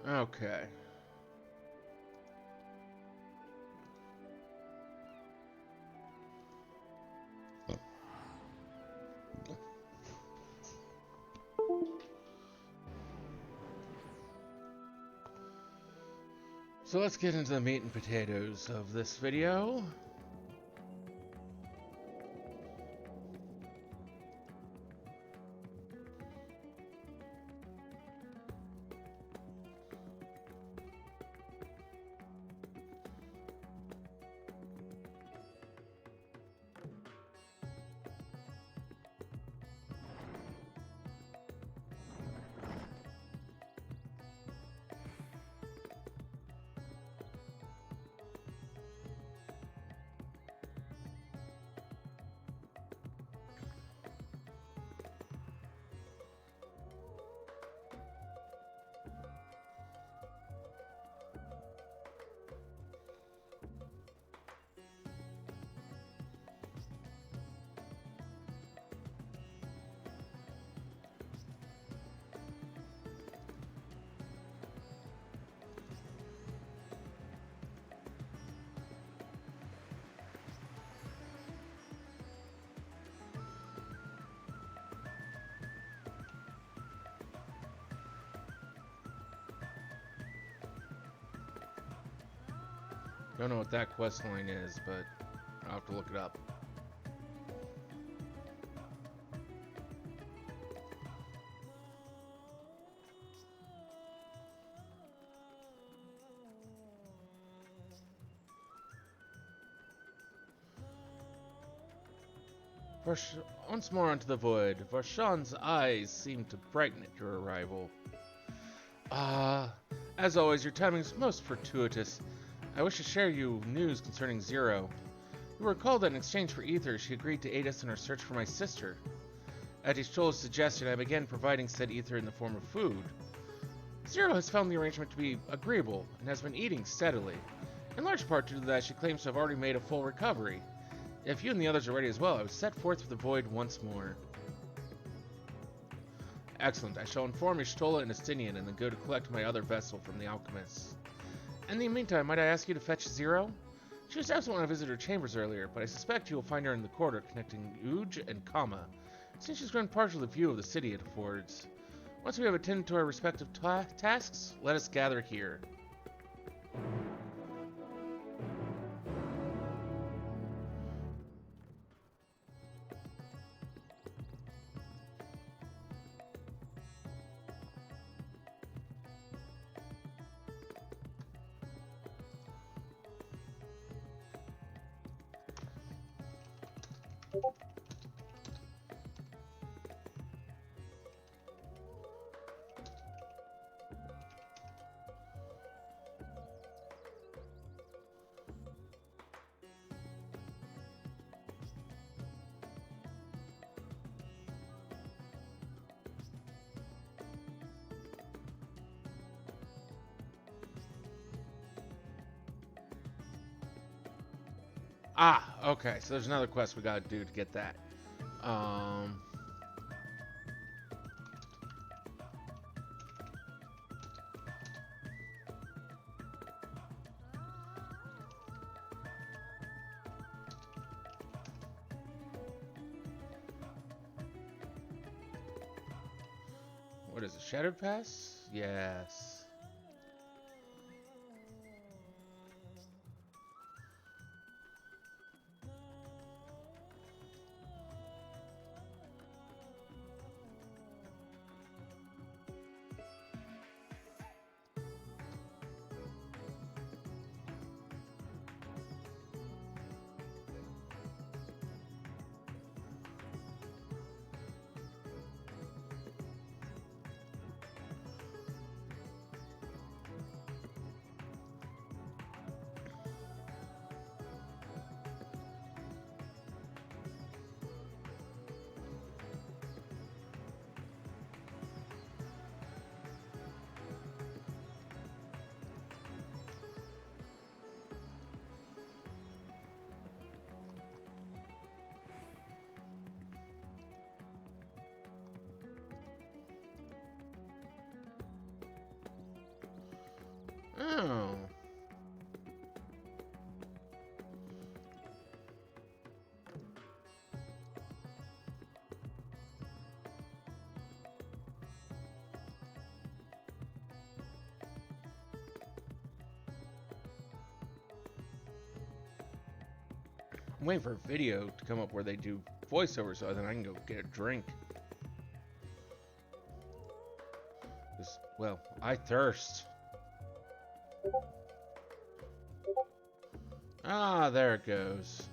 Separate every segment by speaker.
Speaker 1: Okay. So let's get into the meat and potatoes of this video. Don't know what that quest line is, but I'll have to look it up. Once more onto the void, Varshan's eyes seemed to brighten at your arrival. Ah, as always, your timing is most fortuitous. I wish to share you news concerning Zero. You will recall that in exchange for ether, she agreed to aid us in our search for my sister. At Ishtola's suggestion, I began providing said ether in the form of food. Zero has found the arrangement to be agreeable and has been eating steadily. In large part due to that, she claims to have already made a full recovery. If you and the others are ready as well, I will set forth for the void once more. Excellent. I shall inform Ishtola and Estinian and then go to collect my other vessel from the alchemists. In the meantime, might I ask you to fetch Zero? She was absent when I visited her chambers earlier, but I suspect you will find her in the corridor connecting Uj and Kama, since she's grown partial to the view of the city it affords. Once we have attended to our respective tasks, let us gather here. Ah, okay, so there's another quest we gotta do to get that. Um... What is it, Shattered Pass? Yes. Oh. I'm waiting for a video to come up where they do voiceover so then I can go get a drink. Well, I thirst. Ah, there it goes.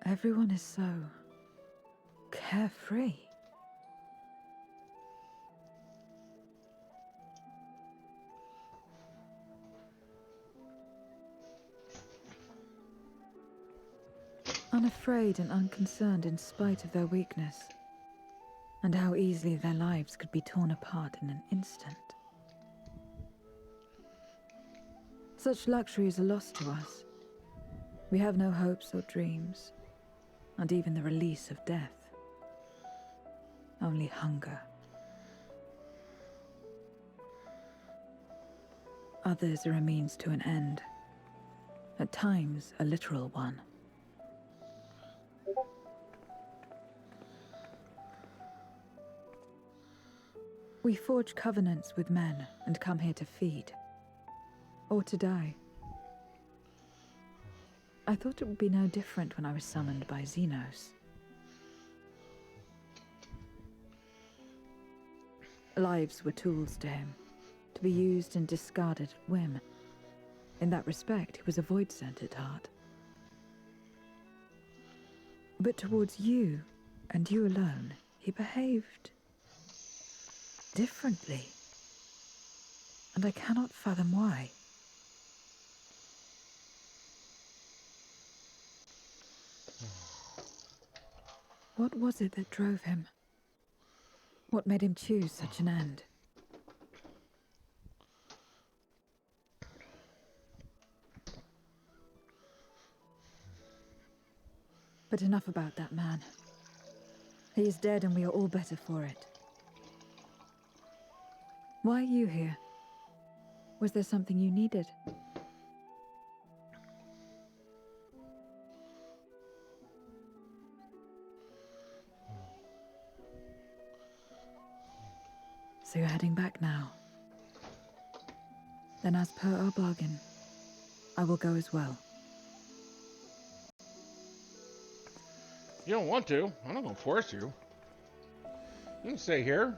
Speaker 2: Everyone is so carefree. Unafraid and unconcerned in spite of their weakness, and how easily their lives could be torn apart in an instant. Such luxury is a loss to us. We have no hopes or dreams, and even the release of death. Only hunger. Others are a means to an end, at times a literal one. We forge covenants with men and come here to feed, or to die. I thought it would be no different when I was summoned by Xenos. Lives were tools to him, to be used and discarded at whim. In that respect, he was a void sent at heart. But towards you, and you alone, he behaved differently. And I cannot fathom why. What was it that drove him? What made him choose such an end? But enough about that man. He is dead and we are all better for it. Why are you here? Was there something you needed? So you're heading back now. Then as per our bargain, I will go as well.
Speaker 1: You don't want to. I'm not gonna force you. You can stay here.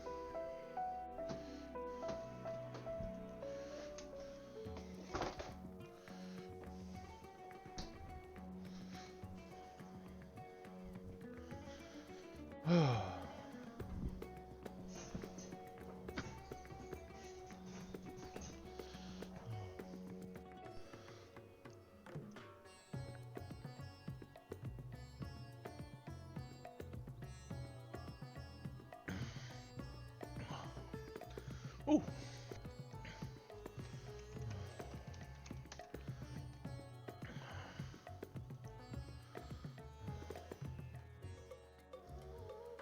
Speaker 1: Ooh.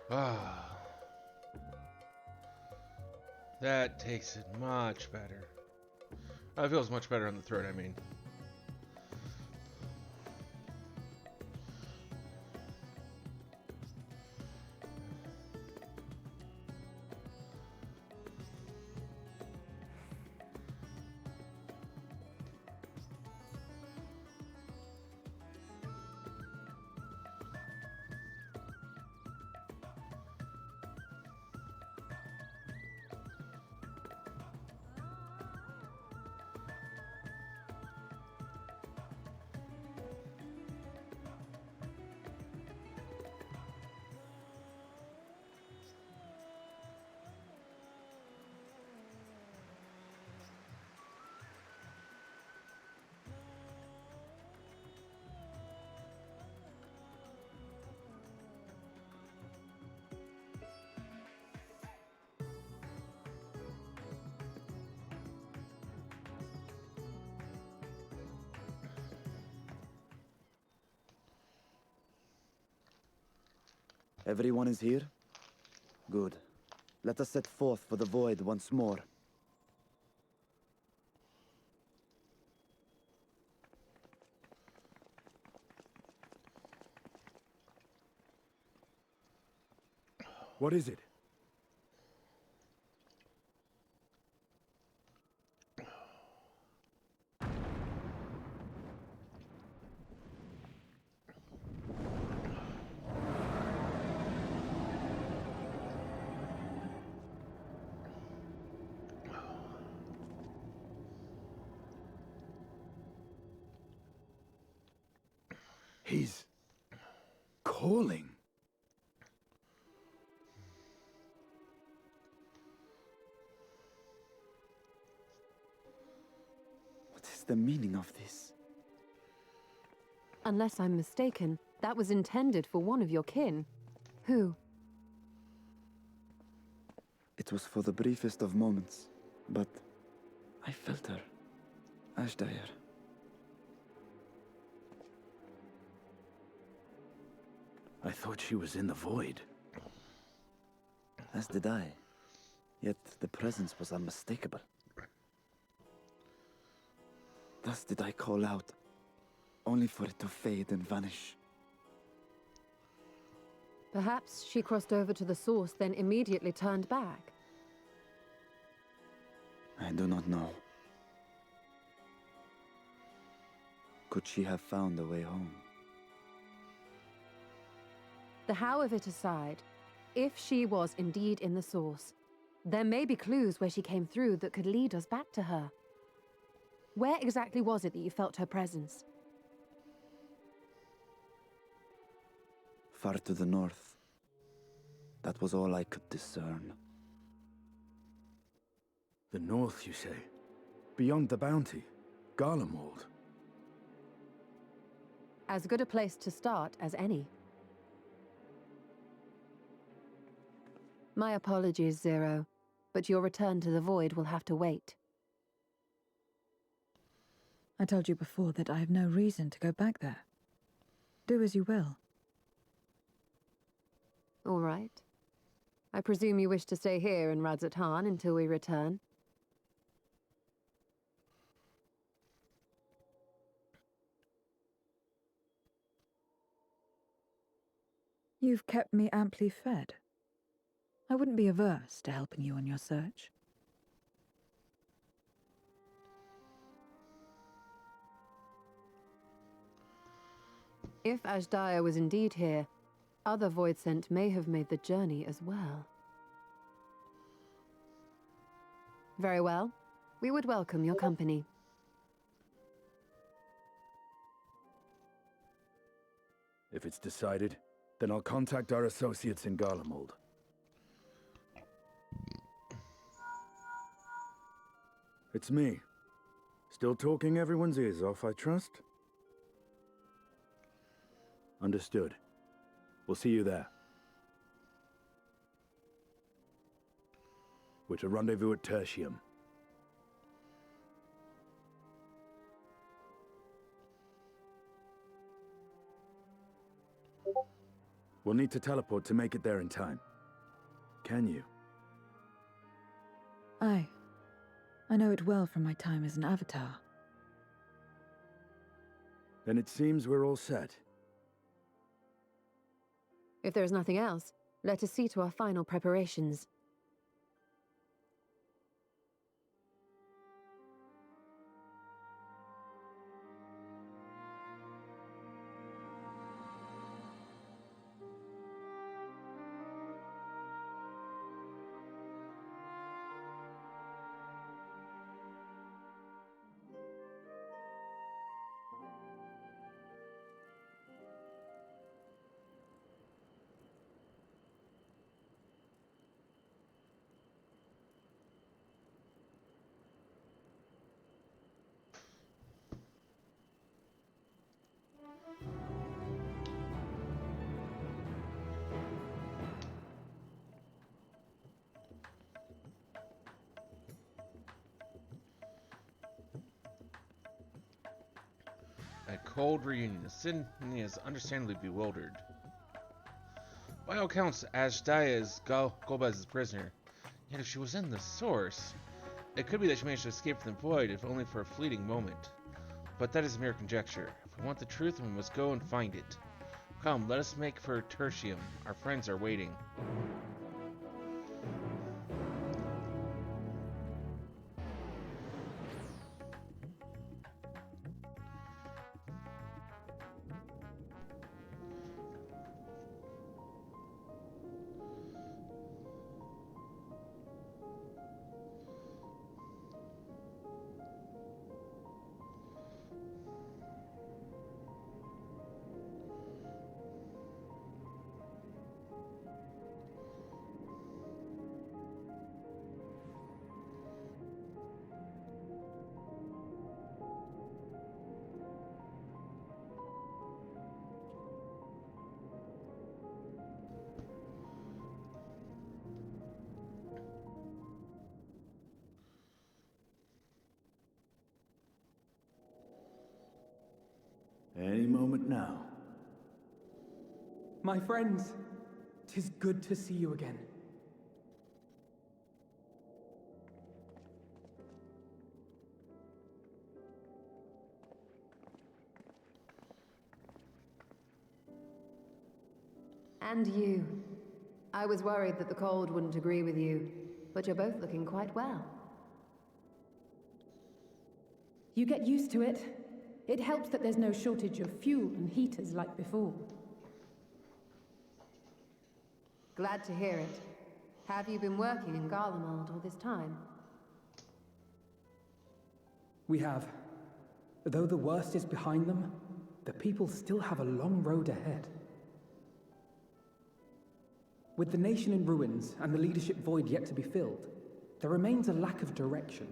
Speaker 1: Ah. That takes it much better. It feels much better on the throat, I mean.
Speaker 3: Everyone is here? Good. Let us set forth for the void once more.
Speaker 4: What is it? He's calling.
Speaker 3: What is the meaning of this?
Speaker 5: Unless I'm mistaken, that was intended for one of your kin. Who?
Speaker 3: It was for the briefest of moments, but I felt her. Ashdire.
Speaker 4: I thought she was in the void.
Speaker 3: As did I. Yet the presence was unmistakable. Thus did I call out, only for it to fade and vanish.
Speaker 5: Perhaps she crossed over to the source, then immediately turned back.
Speaker 3: I do not know. Could she have found a way home?
Speaker 5: The how of it aside, if she was indeed in the source, there may be clues where she came through that could lead us back to her. Where exactly was it that you felt her presence?
Speaker 3: Far to the north. That was all I could discern.
Speaker 4: The north, you say? Beyond the bounty? Garlemald?
Speaker 5: As good a place to start as any. My apologies, Zero, but your return to the void will have to wait.
Speaker 2: I told you before that I have no reason to go back there. Do as you will.
Speaker 5: All right. I presume you wish to stay here in Radzatan until we return?
Speaker 2: You've kept me amply fed. I wouldn't be averse to helping you on your search.
Speaker 5: If Ashdaya was indeed here, other Voidsent may have made the journey as well. Very well. We would welcome your company.
Speaker 4: If it's decided, then I'll contact our associates in Garlemald. It's me. Still talking everyone's ears off, I trust? Understood. We'll see you there. We're to rendezvous at Tertium. We'll need to teleport to make it there in time. Can you?
Speaker 2: Aye. I know it well from my time as an avatar.
Speaker 4: Then it seems we're all set.
Speaker 5: If there is nothing else, let us see to our final preparations.
Speaker 1: A cold reunion. Sydney is understandably bewildered. By all accounts, Ashdaya is Golbez's prisoner. Yet if she was in the source, it could be that she managed to escape from the void, if only for a fleeting moment. But that is mere conjecture. If we want the truth, we must go and find it. Come, let us make for Tertium. Our friends are waiting.
Speaker 4: Any moment now.
Speaker 6: My friends, 'tis good to see you again.
Speaker 5: And you. I was worried that the cold wouldn't agree with you, but you're both looking quite well.
Speaker 7: You get used to it. It helps that there's no shortage of fuel and heaters like before.
Speaker 5: Glad to hear it. Have you been working in Garlemald all this time?
Speaker 6: We have. Though the worst is behind them, the people still have a long road ahead. With the nation in ruins and the leadership void yet to be filled, there remains a lack of direction,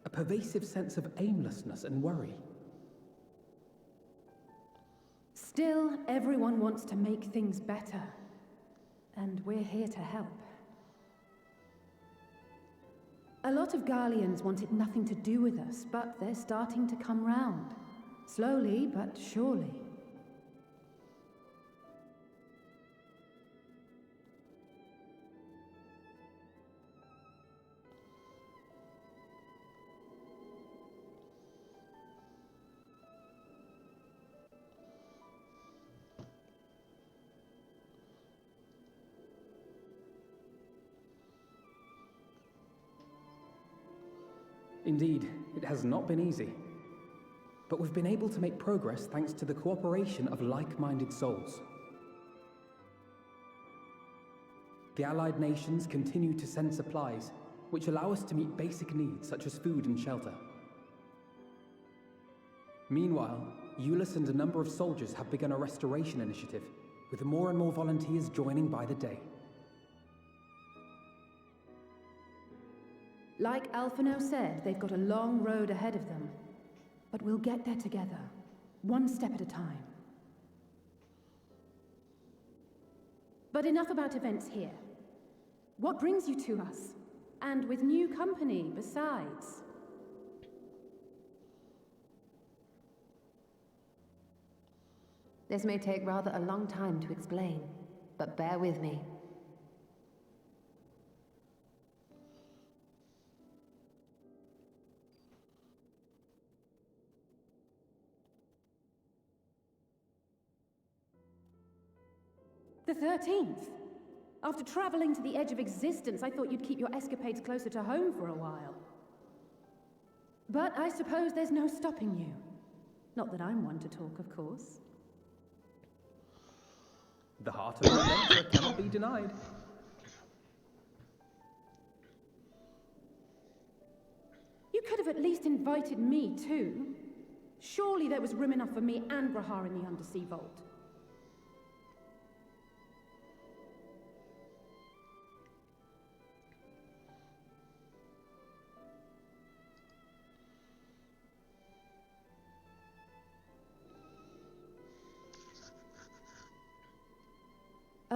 Speaker 6: a pervasive sense of aimlessness and worry.
Speaker 7: Still, everyone wants to make things better. And we're here to help. A lot of Garleans wanted nothing to do with us, but they're starting to come round. Slowly, but surely.
Speaker 6: Indeed, it has not been easy. But we've been able to make progress thanks to the cooperation of like-minded souls. The allied nations continue to send supplies, which allow us to meet basic needs such as food and shelter. Meanwhile, Euless and a number of soldiers have begun a restoration initiative, with more and more volunteers joining by the day.
Speaker 7: Like Alphino said, they've got a long road ahead of them. But we'll get there together, one step at a time. But enough about events here. What brings you to us? And with new company, besides.
Speaker 5: This may take rather a long time to explain, but bear with me.
Speaker 7: The 13th? After traveling to the edge of existence, I thought you'd keep your escapades closer to home for a while. But I suppose there's no stopping you. Not that I'm one to talk, of course.
Speaker 6: The heart of an adventurer cannot be denied.
Speaker 7: You could have at least invited me, too. Surely there was room enough for me and Rahar in the Undersea Vault.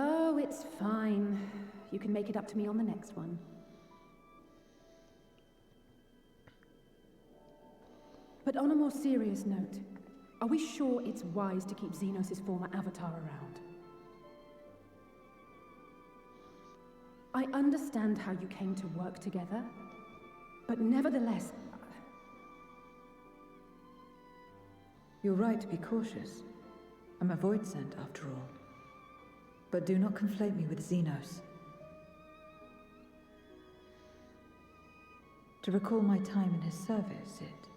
Speaker 7: Oh, it's fine. You can make it up to me on the next one. But on a more serious note, are we sure it's wise to keep Xenos' former avatar around? I understand how you came to work together, but nevertheless,
Speaker 2: You're right to be cautious. I'm a void sent, after all. But do not conflate me with Xenos. To recall my time in his service, it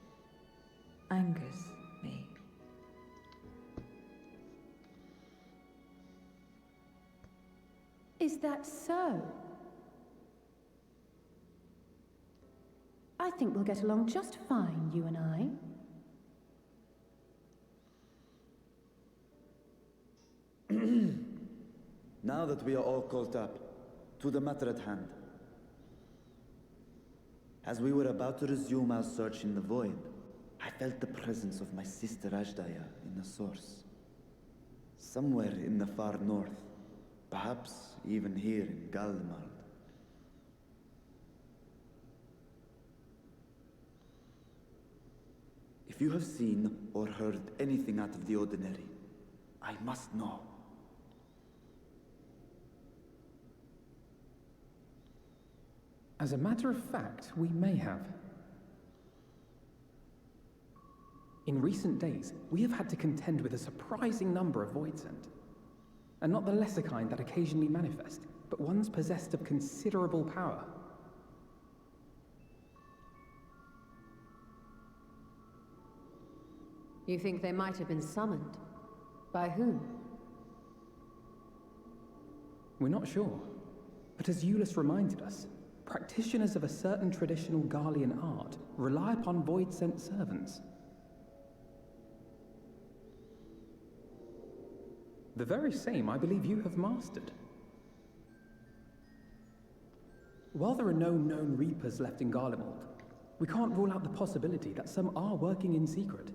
Speaker 2: angers me.
Speaker 7: is that so? I think we'll get along just fine, you and I.
Speaker 3: Now that we are all caught up, to the matter at hand. As we were about to resume our search in the void, I felt the presence of my sister Ajdaya in the source. Somewhere in the far north, perhaps even here in Galmard. If you have seen or heard anything out of the ordinary, I must know.
Speaker 6: As a matter of fact, we may have. In recent days, we have had to contend with a surprising number of Voidsent. And not the lesser kind that occasionally manifest, but ones possessed of considerable power.
Speaker 5: You think they might have been summoned? By whom?
Speaker 6: We're not sure. But as Euless reminded us, practitioners of a certain traditional Garlean art rely upon void-sent servants. The very same I believe you have mastered. While there are no known Reapers left in Garlemald, we can't rule out the possibility that some are working in secret.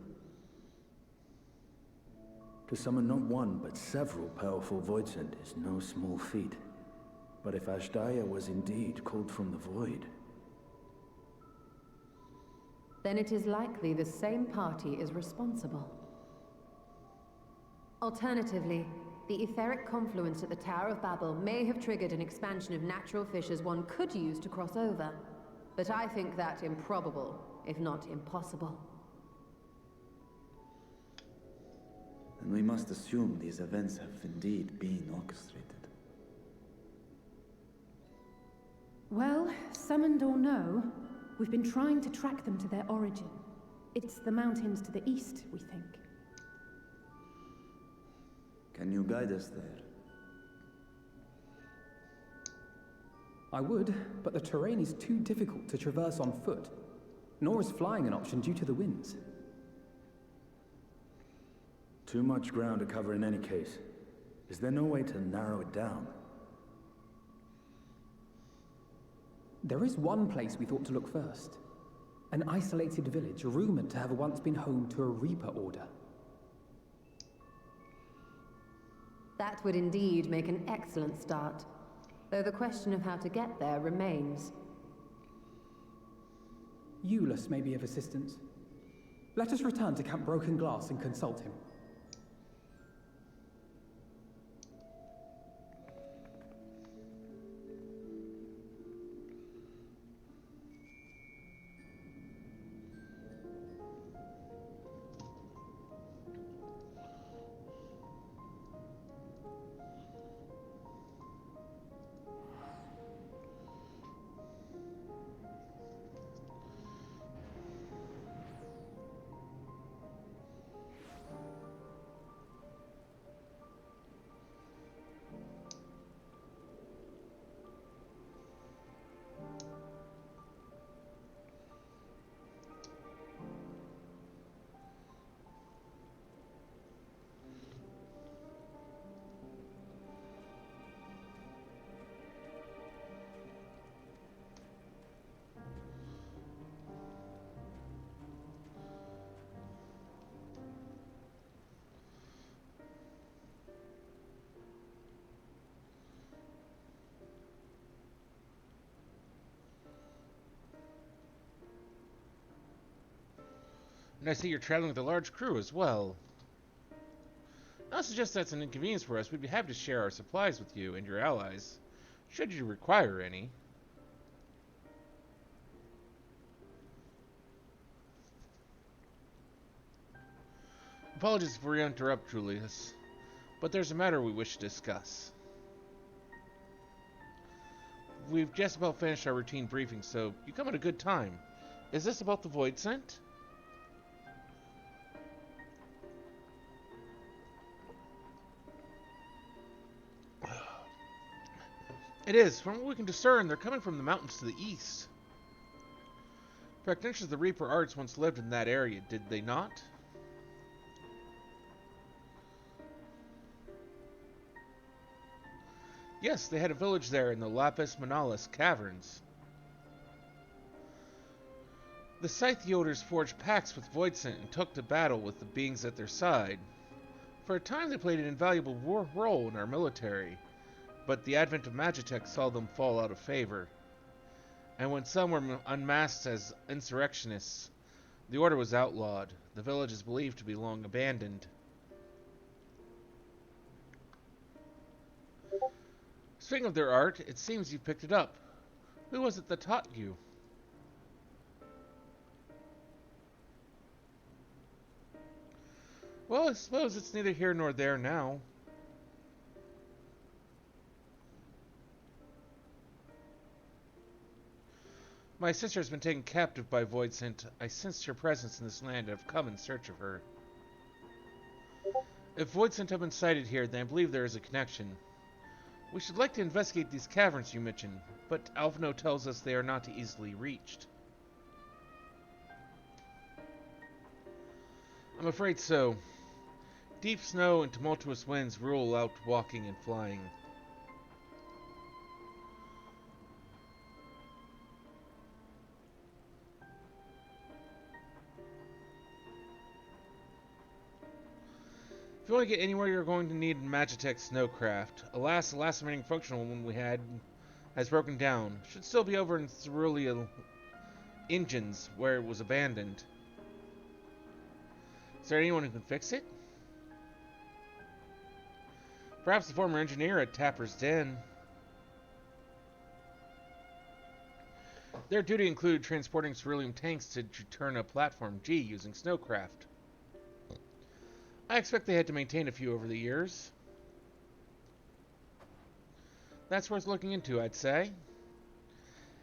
Speaker 4: To summon not one, but several powerful Voidsent is no small feat. But if Ajdaya was indeed called from the void...
Speaker 5: Then it is likely the same party is responsible. Alternatively, the etheric confluence at the Tower of Babel may have triggered an expansion of natural fissures one could use to cross over. But I think that improbable, if not impossible.
Speaker 3: And we must assume these events have indeed been orchestrated.
Speaker 7: Well, summoned or no, we've been trying to track them to their origin. It's the mountains to the east, we think.
Speaker 3: Can you guide us there?
Speaker 6: I would, but the terrain is too difficult to traverse on foot. Nor is flying an option due to the winds.
Speaker 4: Too much ground to cover in any case. Is there no way to narrow it down?
Speaker 6: There is one place we thought to look first. An isolated village rumored to have once been home to a Reaper order.
Speaker 5: That would indeed make an excellent start, though the question of how to get there remains.
Speaker 6: Euless may be of assistance. Let us return to Camp Broken Glass and consult him.
Speaker 1: And I see you're traveling with a large crew as well. I'll suggest that's an inconvenience for us. We'd be happy to share our supplies with you and your allies. should you require any. Apologies if we interrupt, Julius, but there's a matter we wish to discuss. We've just about finished our routine briefing, so you come at a good time. Is this about the Void Scent? It is. From what we can discern, they're coming from the mountains to the east. Practitioners of the Reaper arts once lived in that area, did they not? Yes, they had a village there in the Lapis Manalis caverns. The Scythe-Yoders forged pacts with Voidsent and took to battle with the beings at their side. For a time they played an invaluable role in our military, but the advent of Magitech saw them fall out of favor. And when some were unmasked as insurrectionists, the order was outlawed. The village is believed to be long abandoned. Speaking of their art, it seems you picked it up. Who was it that taught you? Well, I suppose it's neither here nor there now. My sister has been taken captive by Voidsent. I sensed her presence in this land and have come in search of her. If Voidsent have been sighted here, then I believe there is a connection. We should like to investigate these caverns you mentioned, but Alphino tells us they are not easily reached. I'm afraid so. Deep snow and tumultuous winds rule out walking and flying. If you want to get anywhere, you're going to need Magitech Snowcraft. Alas, the last remaining functional one we had has broken down. Should still be over in Cerulean Engines, where it was abandoned. Is there anyone who can fix it? Perhaps the former engineer at Tapper's Den. Their duty included transporting cerulean tanks to Juturna Platform G using Snowcraft. I expect they had to maintain a few over the years. That's worth looking into, I'd say.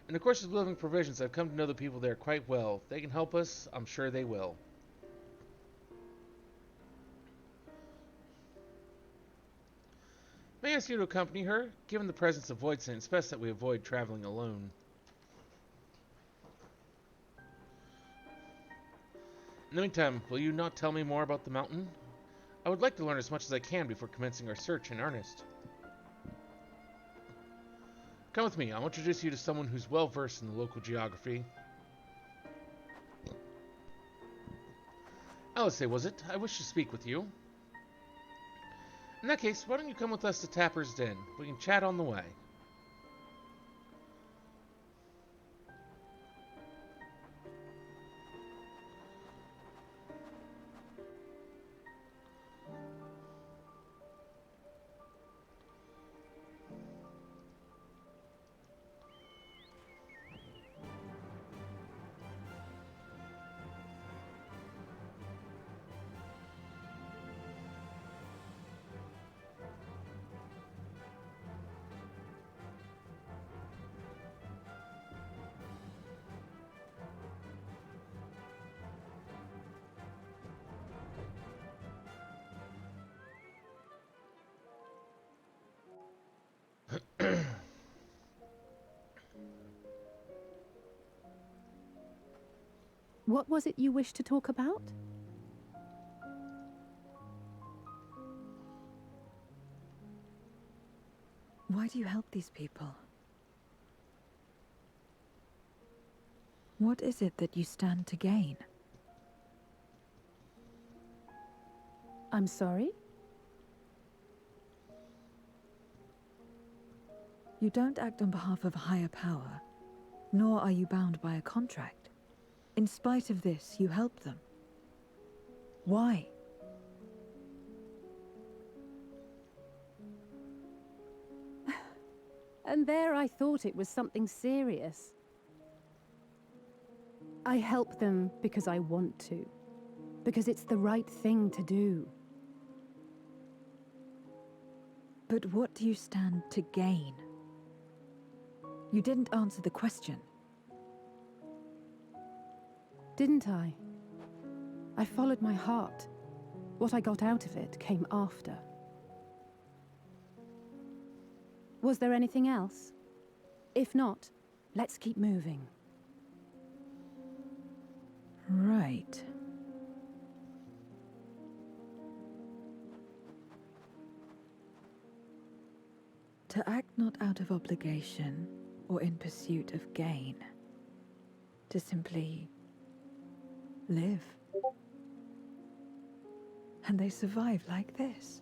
Speaker 1: In the course of living provisions, I've come to know the people there quite well. If they can help us, I'm sure they will. May I ask you to accompany her? Given the presence of Voidsent, it's best that we avoid traveling alone. In the meantime, will you not tell me more about the mountain? I would like to learn as much as I can before commencing our search in earnest. Come with me. I'll introduce you to someone who's well versed in the local geography. Alice, was it? I wish to speak with you. In that case, why don't you come with us to Tapper's Den? We can chat on the way.
Speaker 5: What was it you wished to talk about?
Speaker 2: Why do you help these people? What is it that you stand to gain?
Speaker 5: I'm sorry?
Speaker 2: You don't act on behalf of a higher power, nor are you bound by a contract. In spite of this, you help them. Why?
Speaker 7: And there I thought it was something serious. I help them because I want to. Because it's the right thing to do.
Speaker 2: But what do you stand to gain? You didn't answer the question.
Speaker 7: Didn't I? I followed my heart. What I got out of it came after. Was there anything else? If not, let's keep moving.
Speaker 2: Right. To act not out of obligation or in pursuit of gain. To simply live. And they survive like this.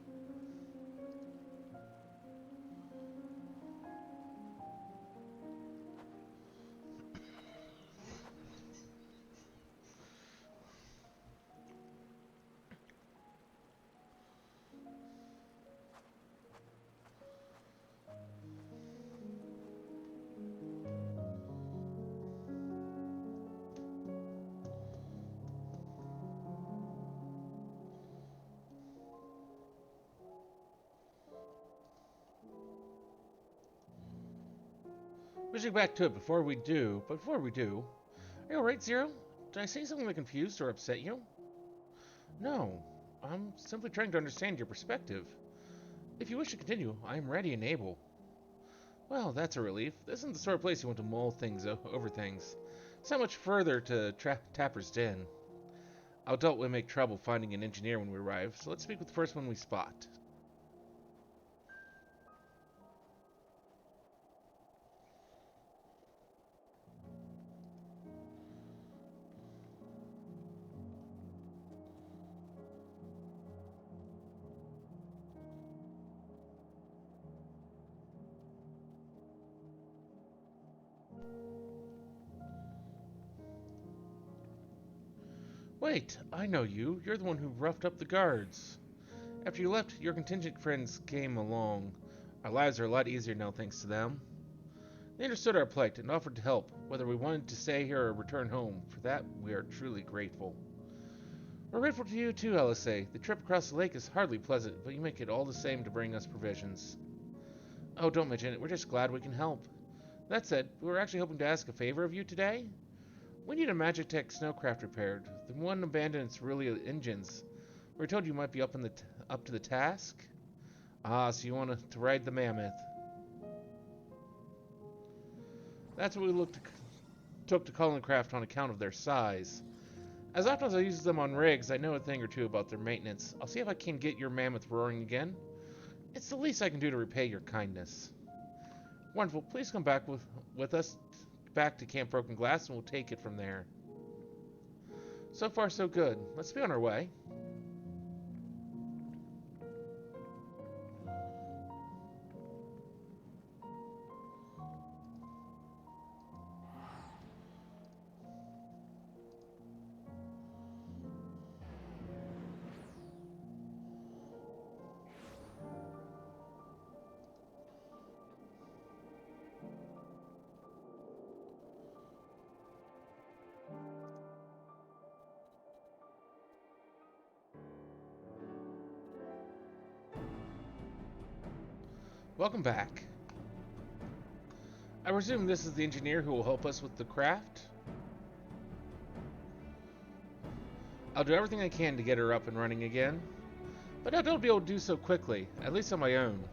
Speaker 1: Pushing back to it before we do, are you alright, Zero? Did I say something that confused or upset you? No, I'm simply trying to understand your perspective. If you wish to continue, I am ready and able. Well, that's a relief. This isn't the sort of place you want to mull things over things. It's not much further to Tapper's Den. I'll doubt we'll make trouble finding an engineer when we arrive, so let's speak with the first one we spot. Wait, I know you. You're the one who roughed up the guards. After you left, your contingent friends came along. Our lives are a lot easier now thanks to them. They understood our plight and offered to help, whether we wanted to stay here or return home. For that, we are truly grateful. We're grateful to you too, LSA. The trip across the lake is hardly pleasant, but you make it all the same to bring us provisions. Oh, don't mention it. We're just glad we can help. That said, we were actually hoping to ask a favor of you today. We need a Magitech snowcraft repaired. The one abandoned its really engines. We were told you might be up to the task. Ah, so you want to ride the mammoth. That's what we took to calling the craft on account of their size. As often as I use them on rigs, I know a thing or two about their maintenance. I'll see if I can get your mammoth roaring again. It's the least I can do to repay your kindness. Wonderful. Please come back with us back to Camp Broken Glass and we'll take it from there. So far, so good. Let's be on our way. Welcome back. I presume this is the engineer who will help us with the craft? I'll do everything I can to get her up and running again, but I don't be able to do so quickly, at least on my own.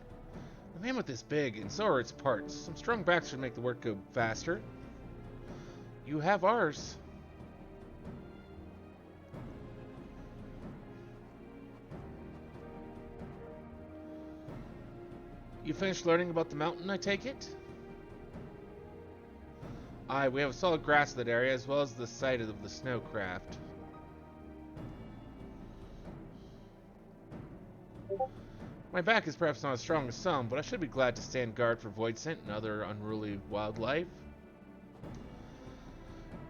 Speaker 1: The mammoth is big, and so are its parts. Some strong backs should make the work go faster. You have ours. You finished learning about the mountain, I take it? Aye, we have a solid grasp of that area, as well as the site of the snowcraft. My back is perhaps not as strong as some, but I should be glad to stand guard for Voidsent and other unruly wildlife.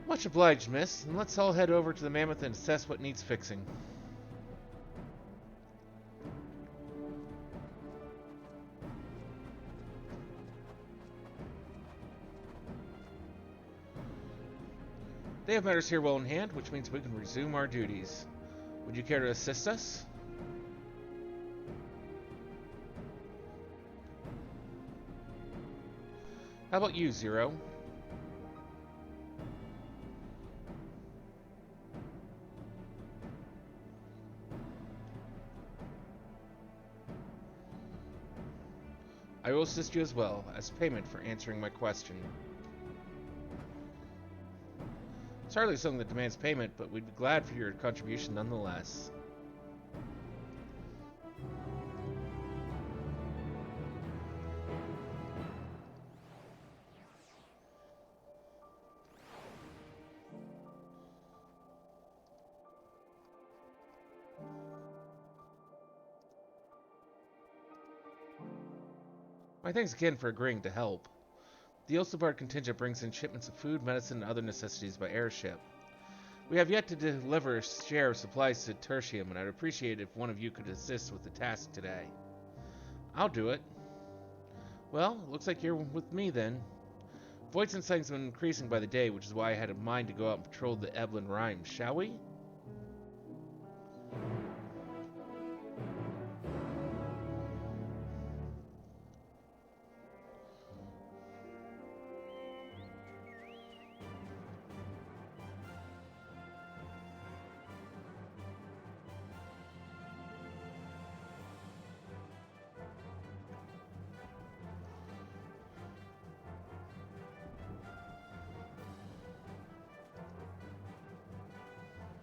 Speaker 1: Much obliged, miss, and let's all head over to the mammoth and assess what needs fixing. They have matters here well in hand, which means we can resume our duties. Would you care to assist us? How about you, Zero? I will assist you as well, as payment for answering my question. It's hardly something that demands payment, but we'd be glad for your contribution nonetheless. My thanks again for agreeing to help. The Oslabard contingent brings in shipments of food, medicine, and other necessities by airship. We have yet to deliver a share of supplies to Tertium, and I'd appreciate if one of you could assist with the task today. I'll do it. Well, looks like you're with me then. Voidsent sightings have been increasing by the day, which is why I had in mind to go out and patrol the Evelyn Rhyme, shall we?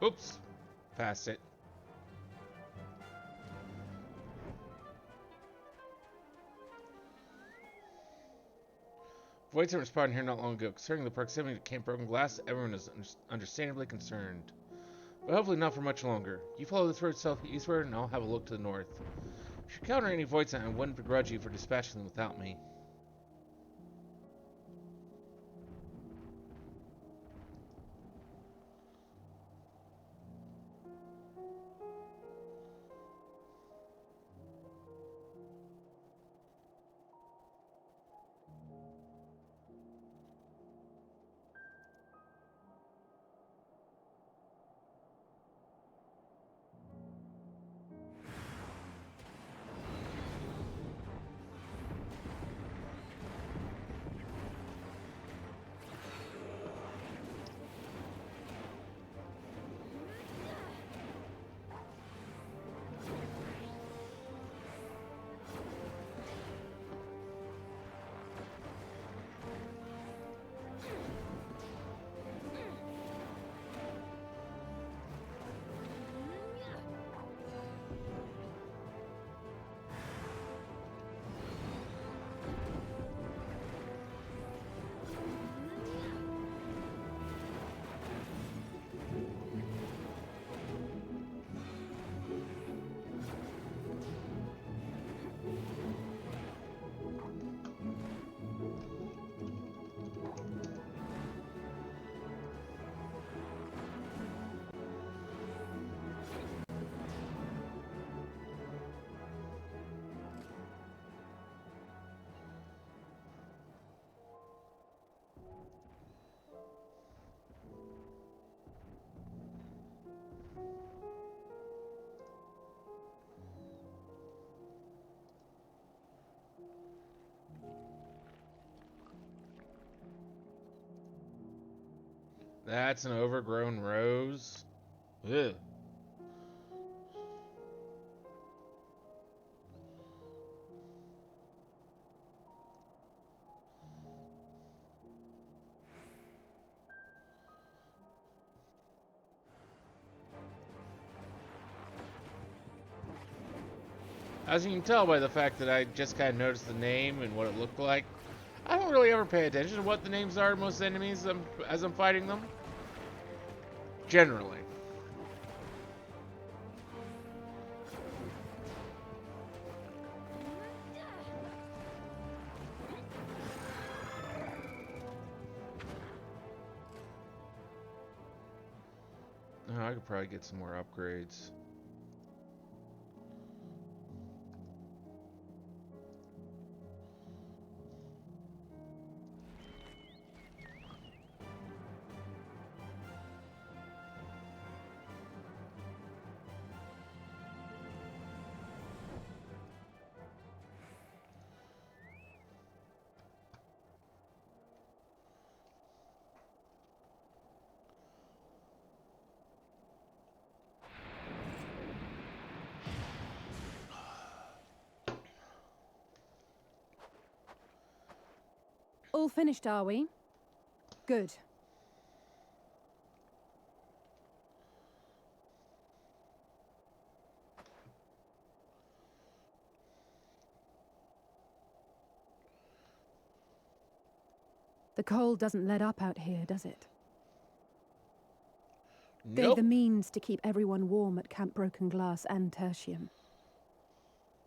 Speaker 1: Oops. Passed it. Voidsent responded here not long ago. Concerning the proximity to Camp Broken Glass, everyone is understandably concerned. But hopefully not for much longer. You follow this road southeastward, and I'll have a look to the north. If you encounter any Voidsent, I wouldn't begrudge you for dispatching them without me. That's an overgrown rose. Ugh. As you can tell by the fact that I just kind of noticed the name and what it looked like, I don't really ever pay attention to what the names are of most enemies as I'm fighting them. Generally. Oh, I could probably get some more upgrades.
Speaker 7: All finished, are we? Good. The cold doesn't let up out here, does it? They've
Speaker 1: Nope.
Speaker 7: the means to keep everyone warm at Camp Broken Glass and Tertium.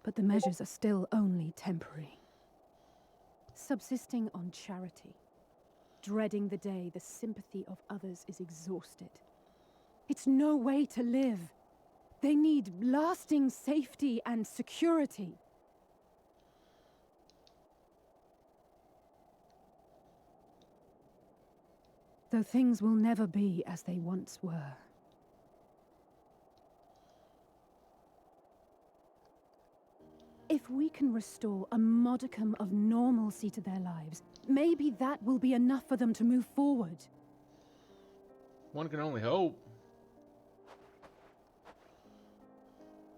Speaker 7: But the measures are still only temporary. Subsisting on charity. Dreading the day the sympathy of others is exhausted. It's no way to live. They need lasting safety and security. Though things will never be as they once were. If we can restore a modicum of normalcy to their lives, maybe that will be enough for them to move forward.
Speaker 1: One can only hope.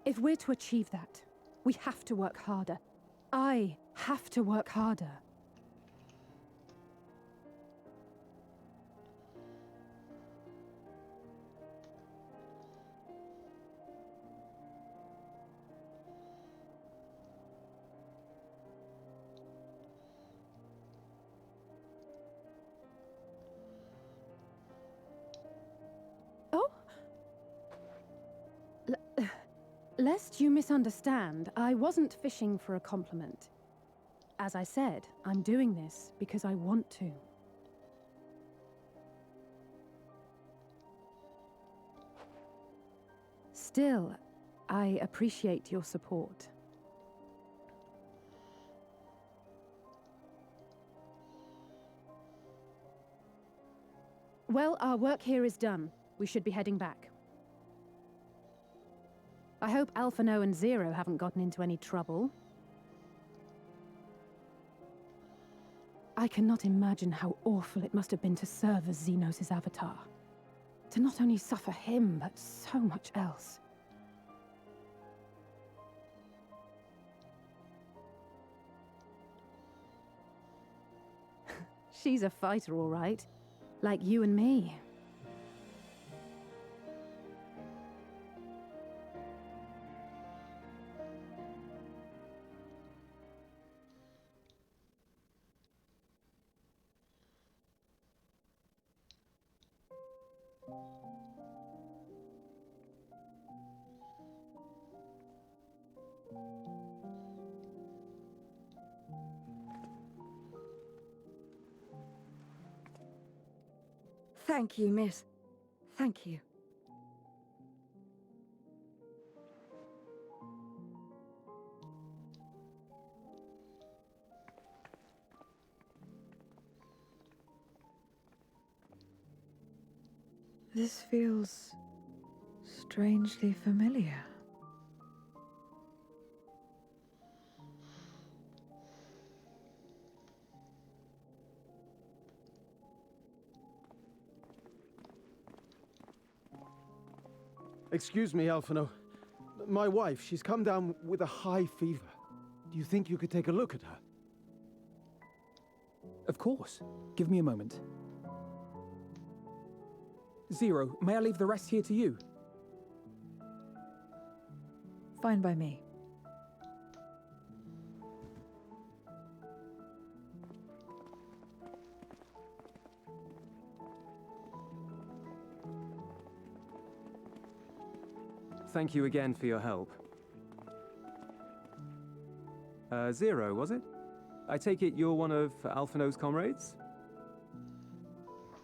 Speaker 7: If we're to achieve that, we have to work harder. I have to work harder. Lest you misunderstand, I wasn't fishing for a compliment. As I said, I'm doing this because I want to. Still, I appreciate your support. Well, our work here is done. We should be heading back. I hope Alphino and Zero haven't gotten into any trouble. I cannot imagine how awful it must have been to serve as Xenos' avatar. To not only suffer him, but so much else. She's a fighter, all right. Like you and me.
Speaker 2: Thank you, miss. Thank you. This feels strangely familiar.
Speaker 8: Excuse me, Alphino. My wife, she's come down with a high fever. Do you think you could take a look at her?
Speaker 6: Of course. Give me a moment. Zero, may I leave the rest here to you?
Speaker 2: Fine by me.
Speaker 9: Thank you again for your help. Zero, was it? I take it you're one of Alphino's comrades?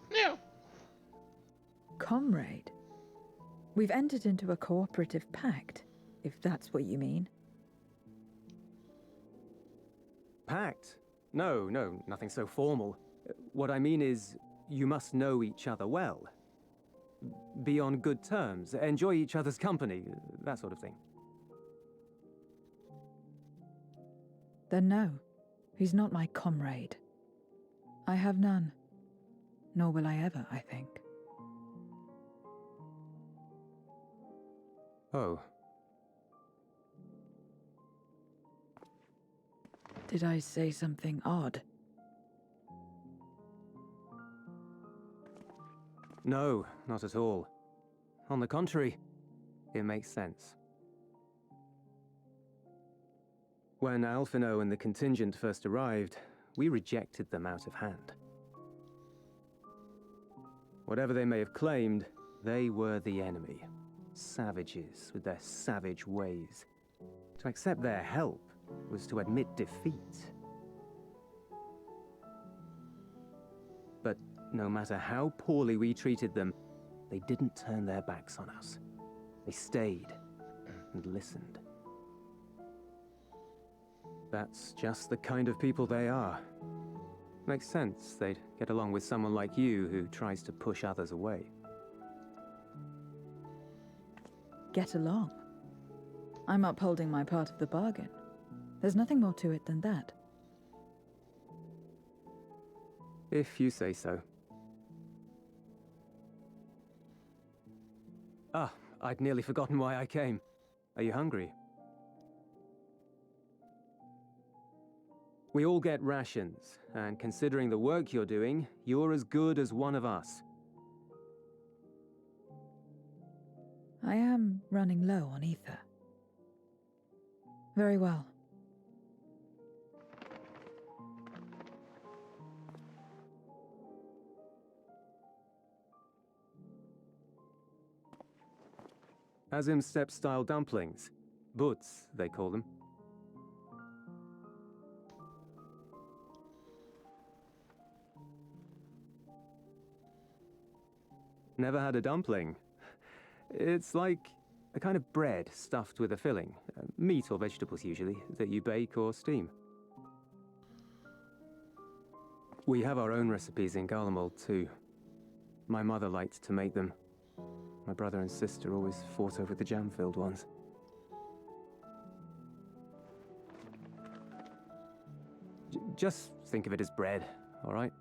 Speaker 1: Yeah.
Speaker 2: Comrade? We've entered into a cooperative pact, if that's what you mean.
Speaker 9: Pact? No, nothing so formal. What I mean is, you must know each other well. Be on good terms, enjoy each other's company, that sort of thing.
Speaker 2: Then no, he's not my comrade. I have none. Nor will I ever, I think.
Speaker 9: Oh.
Speaker 2: Did I say something odd?
Speaker 9: No, not at all. On the contrary, it makes sense. When Alphino and the contingent first arrived, we rejected them out of hand. Whatever they may have claimed, they were the enemy. Savages with their savage ways. To accept their help was to admit defeat. But no matter how poorly we treated them, they didn't turn their backs on us. They stayed and listened. That's just the kind of people they are. Makes sense they'd get along with someone like you who tries to push others away.
Speaker 2: Get along. I'm upholding my part of the bargain. There's nothing more to it than that.
Speaker 9: If you say so. Ah, I'd nearly forgotten why I came. Are you hungry? We all get rations, and considering the work you're doing, you're as good as one of us.
Speaker 2: I am running low on ether. Very well.
Speaker 9: Azim Steppe-style dumplings. Butz, they call them. Never had a dumpling? It's like a kind of bread stuffed with a filling, meat or vegetables usually, that you bake or steam. We have our own recipes in Garlemald too. My mother liked to make them. My brother and sister always fought over the jam-filled ones. Just think of it as bread, all right?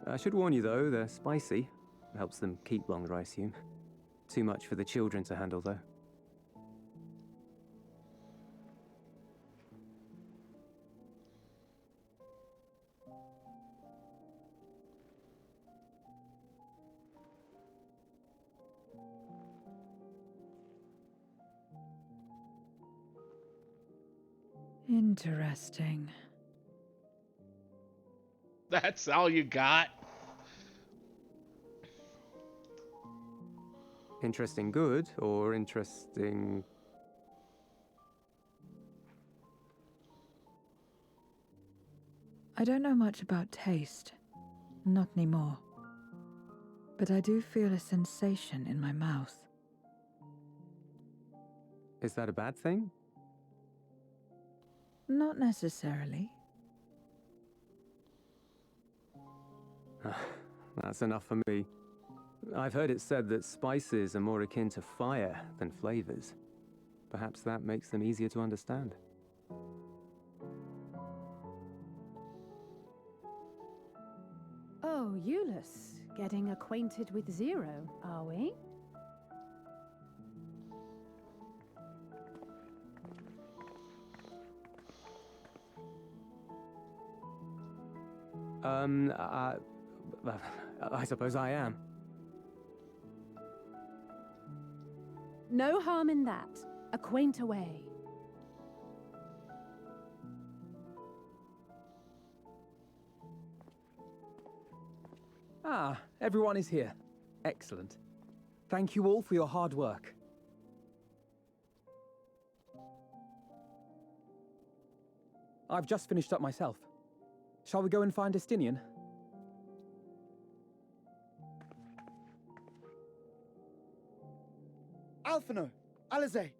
Speaker 9: I should warn you though, they're spicy. Helps them keep longer, I assume. Too much for the children to handle though.
Speaker 2: Interesting.
Speaker 1: That's all you got?
Speaker 9: Interesting good, or interesting...
Speaker 2: I don't know much about taste. Not anymore. But I do feel a sensation in my mouth.
Speaker 9: Is that a bad thing?
Speaker 2: Not necessarily.
Speaker 9: That's enough for me. I've heard it said that spices are more akin to fire than flavors. Perhaps that makes them easier to understand.
Speaker 7: Oh, Euless, getting acquainted with Zero, are we?
Speaker 9: I suppose I am.
Speaker 7: No harm in that. Acquaint away.
Speaker 6: Ah, everyone is here. Excellent. Thank you all for your hard work. I've just finished up myself. Shall we go and find Estinian?
Speaker 3: Alphino! Alizé!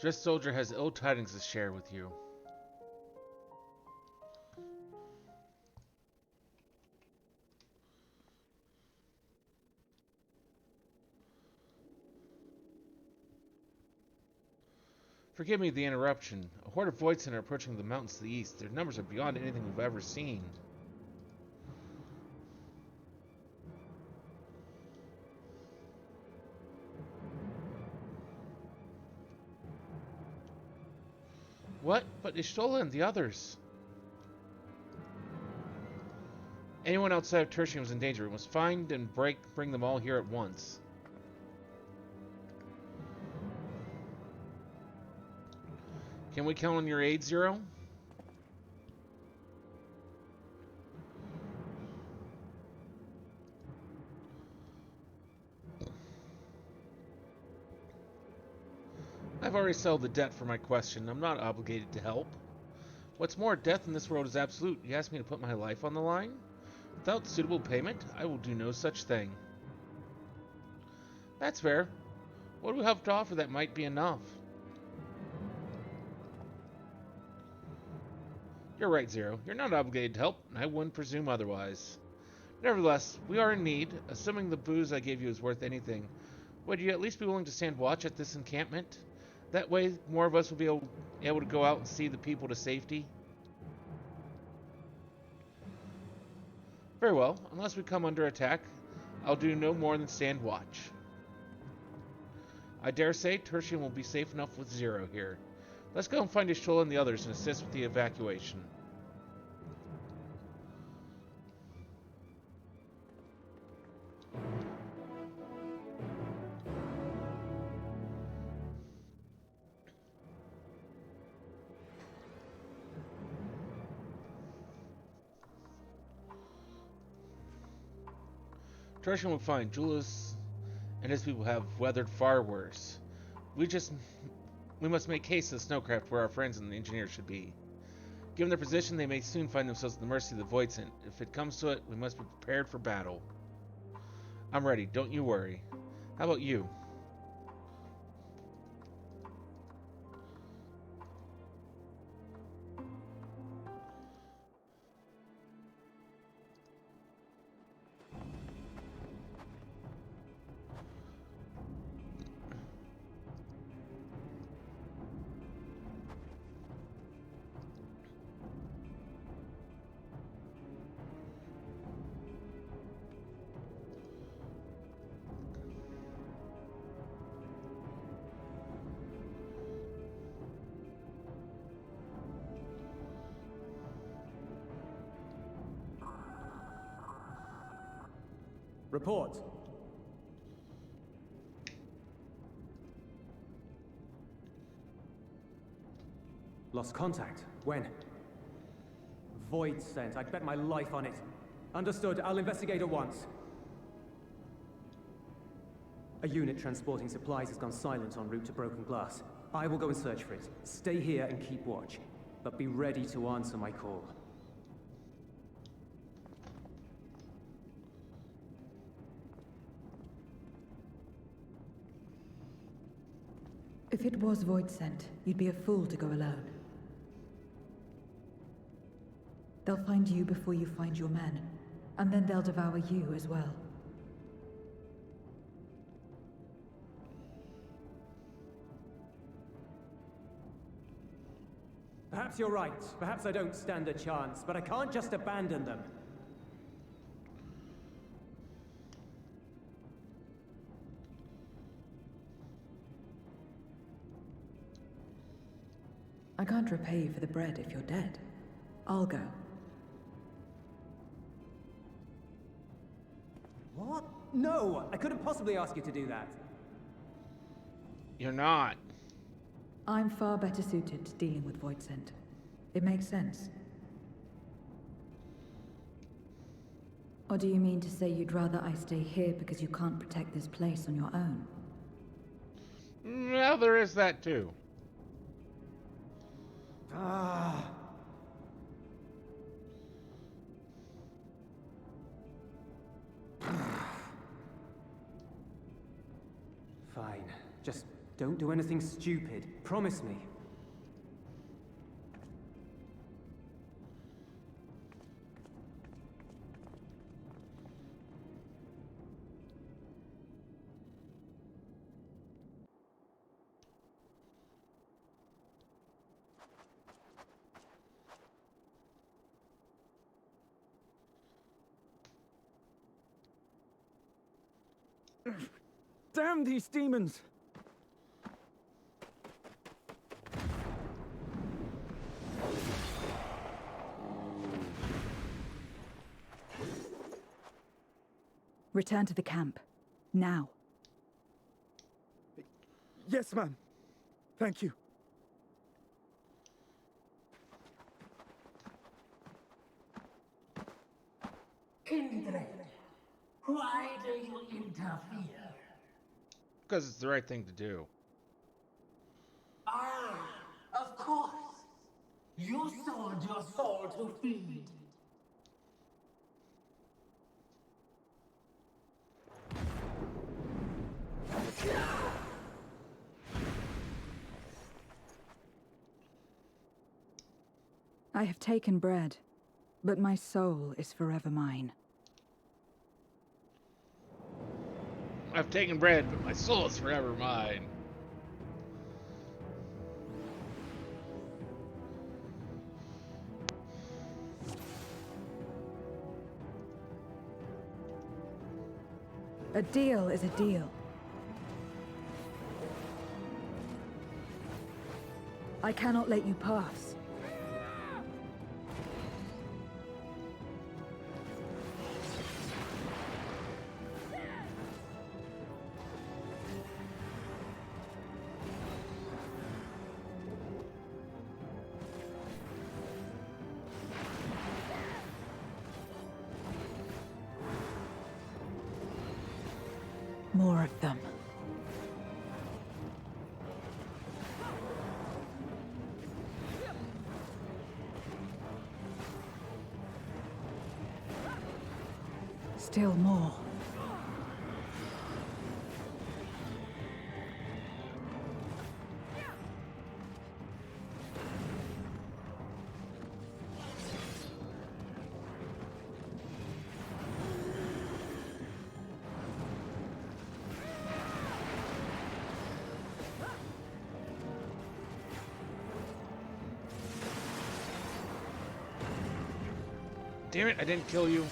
Speaker 1: Just Soldier has ill tidings to share with you. Forgive me the interruption. A horde of Voidsen are approaching the mountains to the east. Their numbers are beyond anything we've ever seen. What? But Ishtola and the others. Anyone outside of Tertium is in danger. We must find and bring them all here at once. Can we count on your aid, Zero? I've already settled the debt for my question. I'm not obligated to help. What's more, death in this world is absolute. You ask me to put my life on the line? Without suitable payment, I will do no such thing. That's fair. What do we have to offer that might be enough? You're right, Zero. You're not obligated to help, and I wouldn't presume otherwise. Nevertheless, we are in need. Assuming the booze I gave you is worth anything, would you at least be willing to stand watch at this encampment? That way, more of us will be able to go out and see the people to safety. Very well. Unless we come under attack, I'll do no more than stand watch. I dare say Tertium will be safe enough with Zero here. Let's go and find Ishtola and the others and assist with the evacuation. Tertium will find Julius and his people have weathered far worse. We must make haste to the snowcraft where our friends and the engineers should be. Given their position, they may soon find themselves at the mercy of the Voidsent. If it comes to it, we must be prepared for battle. I'm ready, don't you worry. How about you?
Speaker 9: Report. Lost contact. When? Void sent. I'd bet my life on it. Understood. I'll investigate at once. A unit transporting supplies has gone silent en route to Broken Glass. I will go and search for it. Stay here and keep watch. But be ready to answer my call.
Speaker 2: If it was Voidsent, you'd be a fool to go alone. They'll find you before you find your men, and then they'll devour you as well.
Speaker 9: Perhaps you're right. Perhaps I don't stand a chance, but I can't just abandon them.
Speaker 2: I can't repay you for the bread if you're dead. I'll go.
Speaker 9: What? No! I couldn't possibly ask you to do that.
Speaker 1: You're not.
Speaker 2: I'm far better suited to dealing with Voidsent. It makes sense. Or do you mean to say you'd rather I stay here because you can't protect this place on your own?
Speaker 1: Well, there is that too.
Speaker 9: Fine. Just Don't do anything stupid. Promise me.
Speaker 8: Damn these demons!
Speaker 2: Return to the camp. Now.
Speaker 8: Yes, ma'am. Thank you.
Speaker 10: Kindred, why do you interfere?
Speaker 1: Because it's the right thing to do.
Speaker 10: Ah, of course. You sold your soul to feed.
Speaker 2: I have taken bread, but my soul is forever mine.
Speaker 1: I've taken bread, but my soul is forever mine.
Speaker 2: A deal is a deal. I cannot let you pass. More of them. Still more.
Speaker 1: Damn it, I didn't kill you.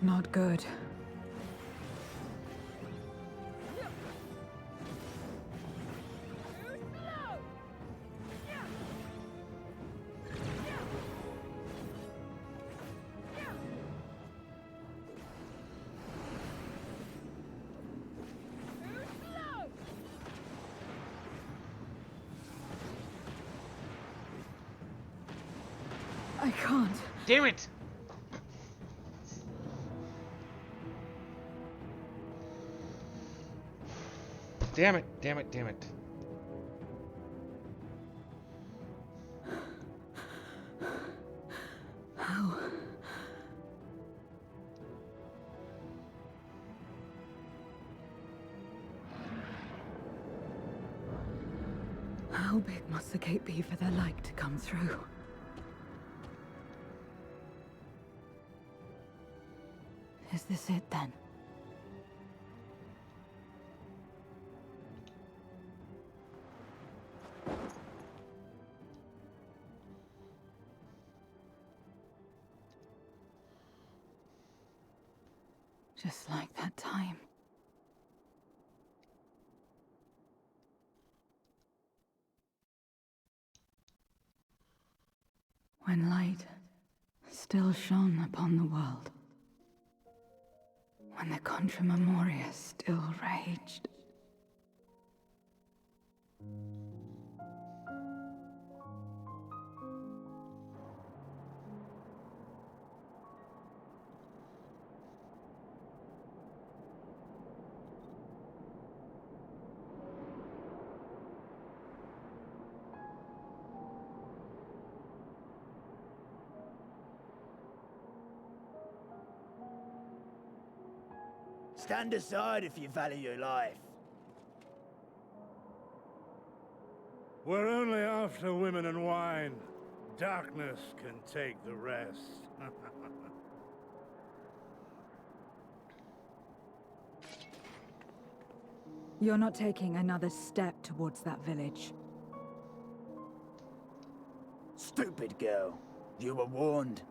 Speaker 2: Not good. can't.
Speaker 1: Damn it! Damn it, damn it, damn it.
Speaker 2: How? How big must the gate be for their light to come through? Is this it then? Just like that time. When light still shone upon the world. When the Contra Memoria still raged.
Speaker 11: Stand aside if you value your life.
Speaker 12: We're only after women and wine. Darkness can take the rest.
Speaker 2: You're not taking another step towards that village.
Speaker 11: Stupid girl. You were warned.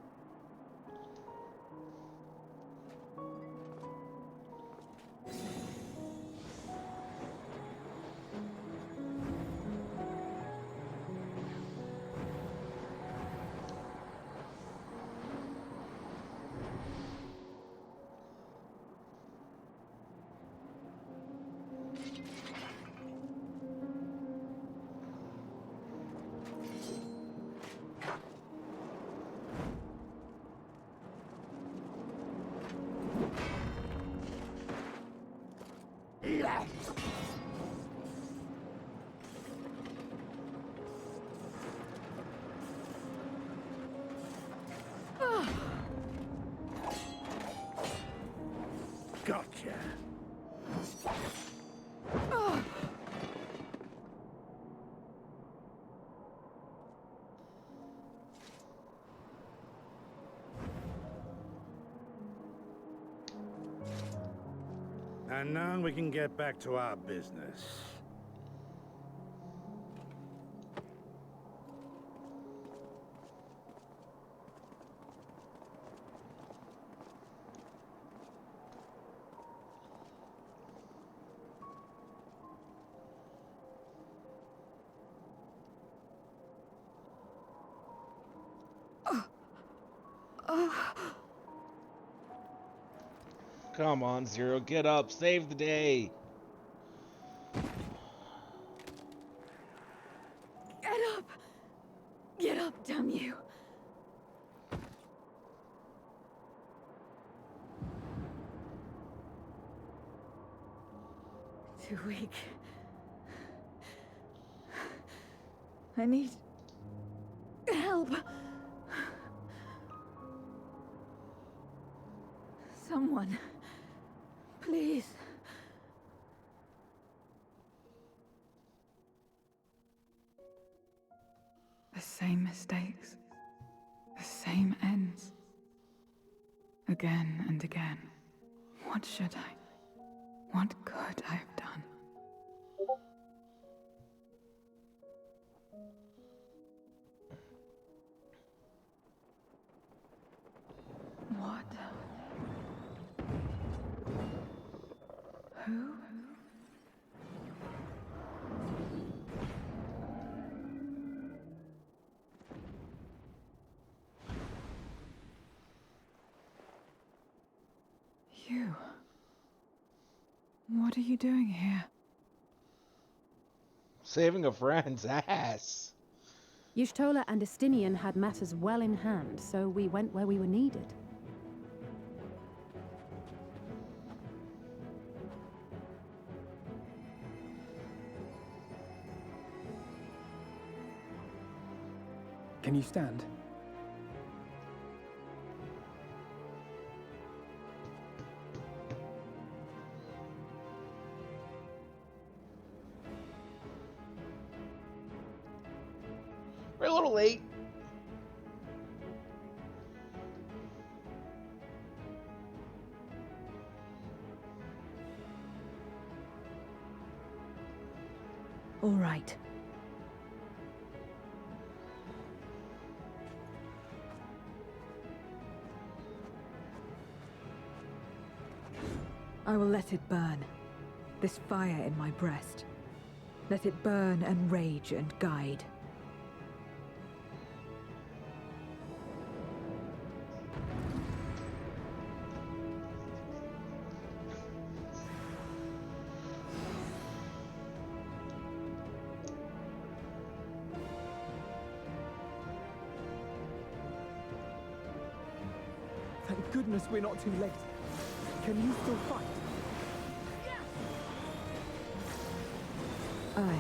Speaker 12: Gotcha. And now we can get back to our business.
Speaker 1: Come on, Zero, get up, save the day.
Speaker 2: Get up! Get up, damn you! Too weak. I need help. Someone, please. The same mistakes, the same ends. Again and again. What should I? What could I have done? What? Who? You. What are you doing here?
Speaker 1: Saving a friend's ass.
Speaker 7: Y'shtola and Estinian had matters well in hand, so we went where we were needed.
Speaker 6: Can you stand?
Speaker 1: We're a little late.
Speaker 2: All right. I will let it burn. This fire in my breast. Let it burn and rage and guide.
Speaker 6: Thank goodness we're not too late. Can you still fight?
Speaker 2: Aye.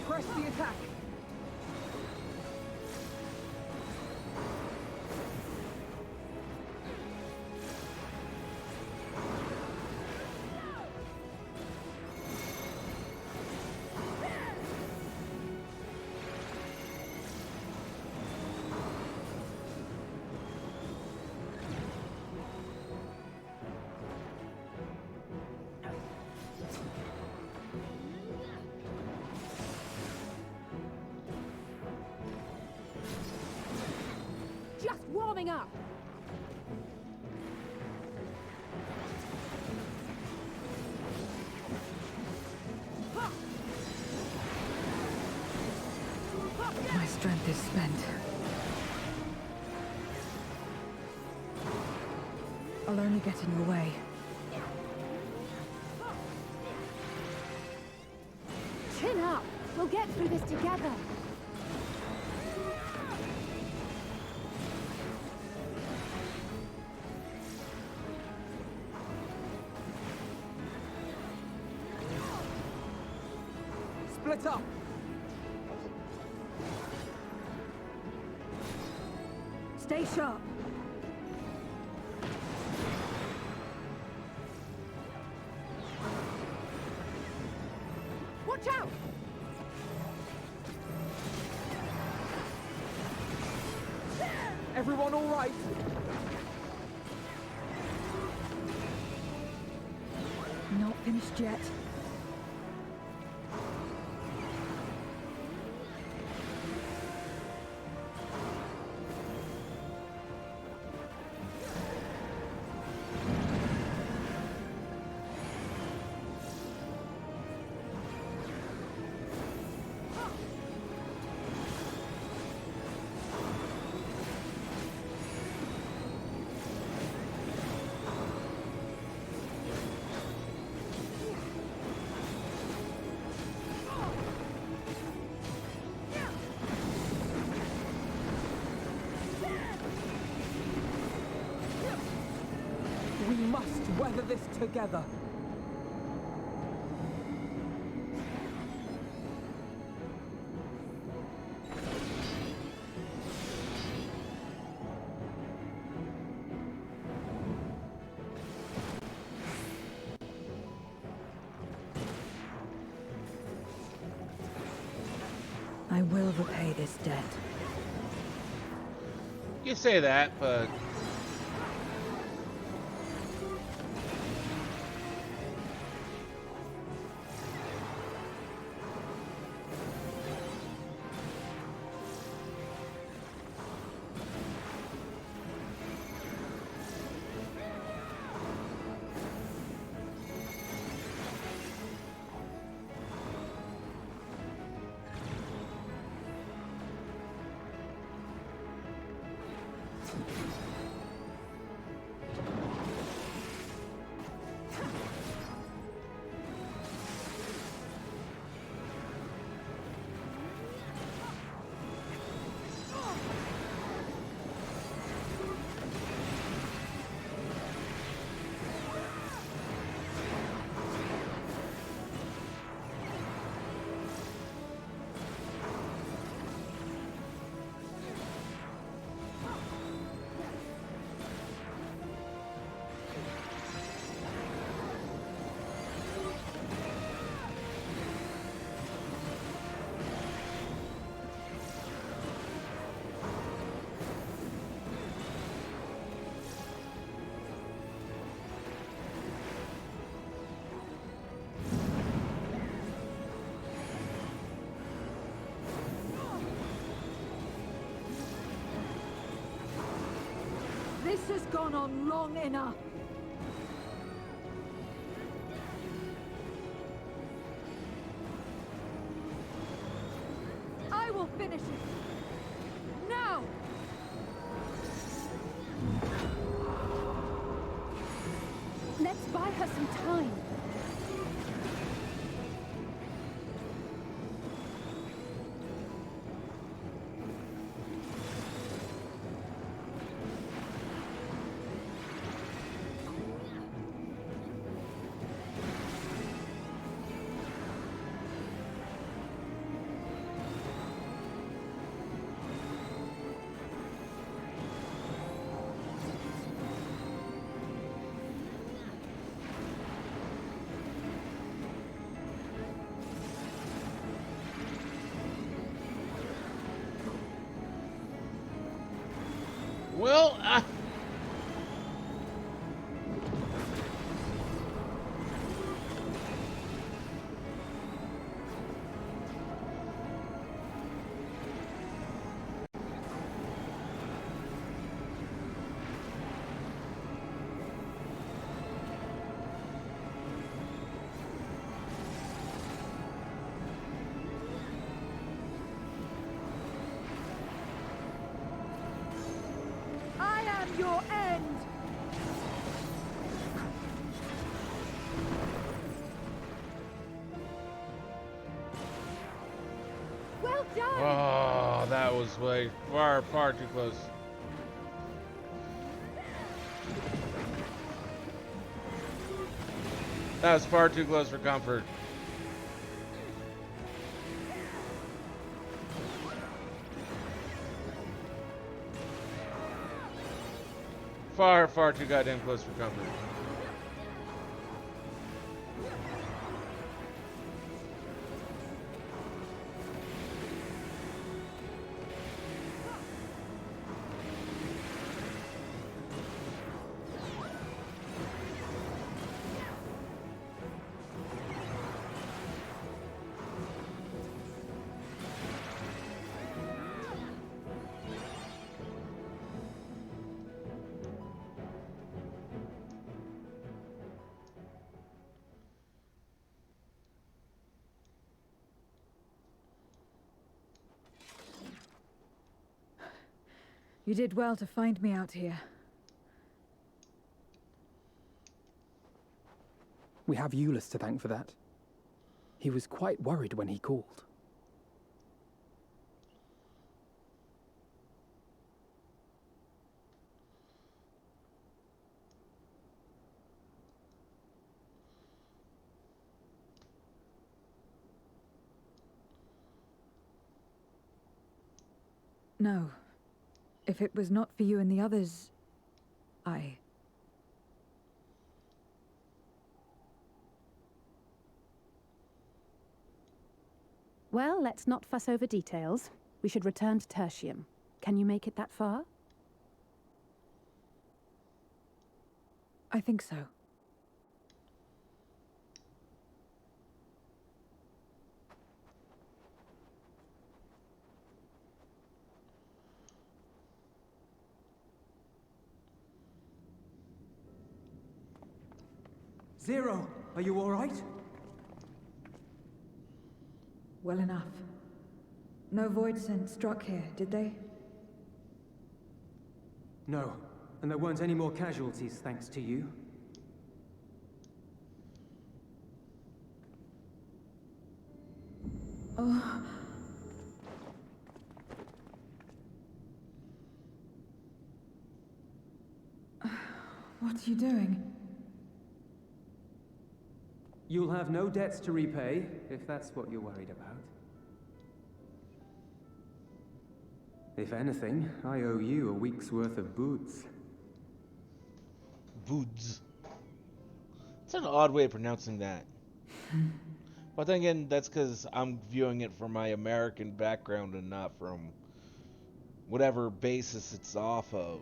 Speaker 6: Press the attack!
Speaker 7: Just warming up!
Speaker 2: My strength is spent. I'll only get in your way.
Speaker 7: Chin up! We'll get through this together!
Speaker 6: Split up!
Speaker 2: Stay sharp.
Speaker 7: Watch out!
Speaker 6: Everyone all right?
Speaker 2: Not finished yet.
Speaker 6: We must weather this together.
Speaker 2: I will repay this debt.
Speaker 1: You say that, but
Speaker 2: This has gone on long enough. I will finish it. Now!
Speaker 7: Let's buy her some time.
Speaker 1: Well,
Speaker 2: I am your end!
Speaker 7: Well done!
Speaker 1: oh, that was way far too close. That was far too close for comfort. Far too goddamn close for comfort.
Speaker 2: You did well to find me out here.
Speaker 6: We have Eulus to thank for that. He was quite worried when he called.
Speaker 2: No. If it was not for you and the others,
Speaker 5: Well, let's not fuss over details. We should return to Tertium. Can you make it that far?
Speaker 2: I think so.
Speaker 13: Zero, are you all right?
Speaker 2: Well enough. No void scent struck here, did they?
Speaker 9: No, and there weren't any more casualties thanks to you.
Speaker 2: Oh. What are you doing?
Speaker 9: You'll have no debts to repay, if that's what you're worried about. If anything, I owe you a week's worth of boots.
Speaker 1: Boots. It's an odd way of pronouncing that. But then again, that's because I'm viewing it from my American background and not from whatever basis it's off of.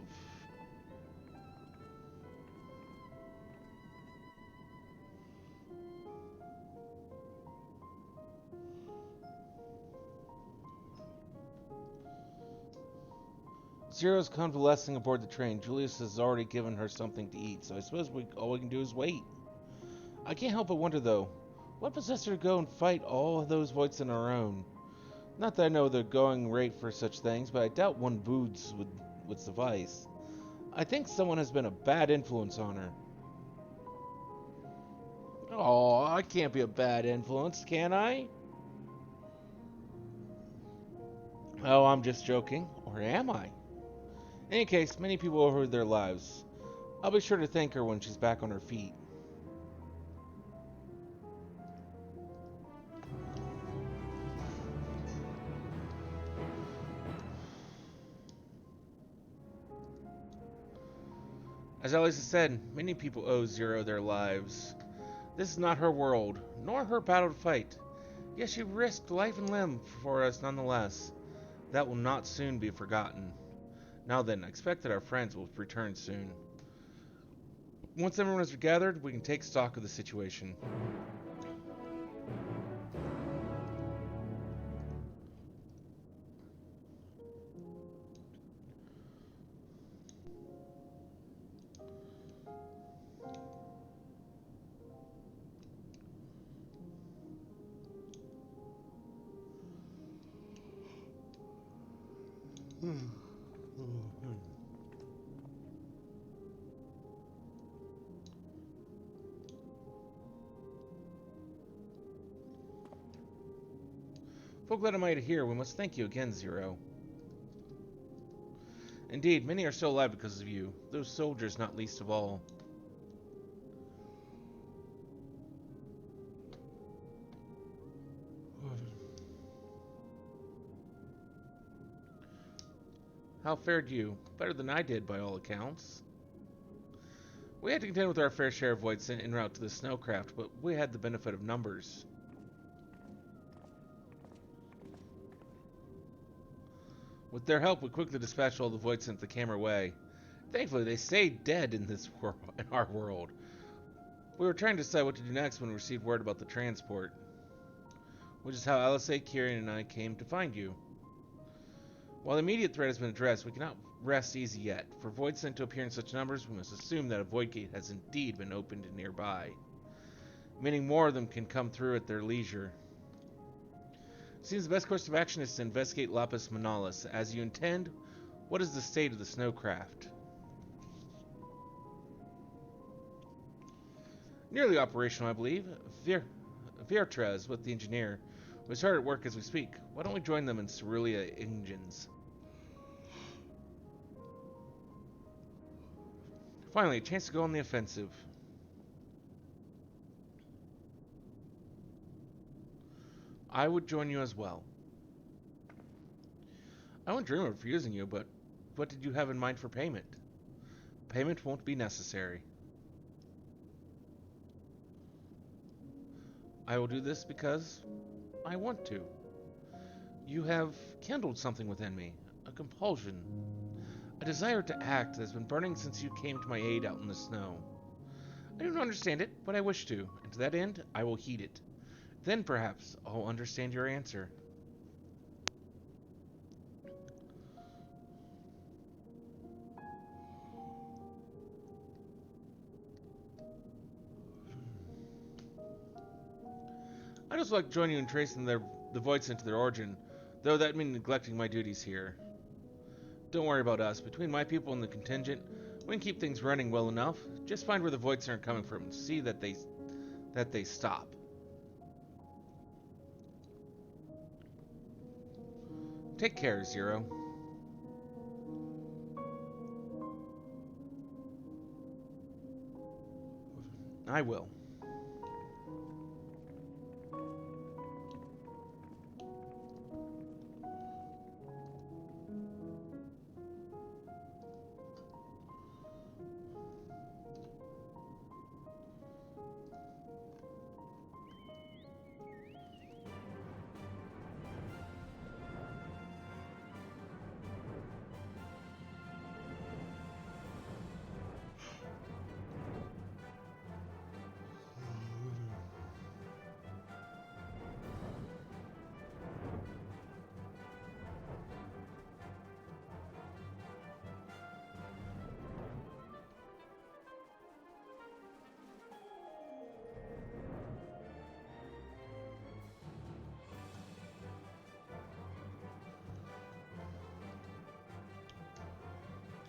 Speaker 1: Zero's convalescing aboard the train. Julius has already given her something to eat, so I suppose all we can do is wait. I can't help but wonder, though, what possessed her to go and fight all of those voids on her own? Not that I know the going rate for such things, but I doubt one boots would suffice. I think someone has been a bad influence on her. Oh, I can't be a bad influence, can I? Oh, I'm just joking. Or am I? In any case, many people over their lives. I'll be sure to thank her when she's back on her feet. As Elisa said, many people owe Zero their lives. This is not her world, nor her battle to fight. Yet she risked life and limb for us nonetheless. That will not soon be forgotten. Now then, I expect that our friends will return soon. Once everyone is gathered, we can take stock of the situation. Folk glad am I to hear, we must thank you again, Zero. Indeed, many are still alive because of you, those soldiers not least of all. How fared you? Better than I did, by all accounts. We had to contend with our fair share of voids en route to the snowcraft, but we had the benefit of numbers. With their help, we quickly dispatched all the voids that came our way. Thankfully, they stayed dead in our world. We were trying to decide what to do next when we received word about the transport, which is how Alice, Kieran, and I came to find you. While the immediate threat has been addressed, we cannot rest easy yet. For voids sent to appear in such numbers, we must assume that a void gate has indeed been opened nearby, meaning more of them can come through at their leisure. It seems the best course of action is to investigate Lapis Manalis. As you intend, what is the state of the snowcraft? Nearly operational, I believe. Viertrez, with the engineer, was hard at work as we speak. Why don't we join them in Cerulean engines? Finally, a chance to go on the offensive. I would join you as well. I wouldn't dream of refusing you, but what did you have in mind for payment? Payment won't be necessary. I will do this because I want to. You have kindled something within me, a compulsion, a desire to act that has been burning since you came to my aid out in the snow. I don't understand it, but I wish to, and to that end, I will heed it. Then perhaps I'll understand your answer. I'd also like to join you in tracing the voids into their origin, though that means neglecting my duties here. Don't worry about us. Between my people and the contingent, we can keep things running well enough. Just find where the voids are coming from and see that they stop. Take care, Zero. I will.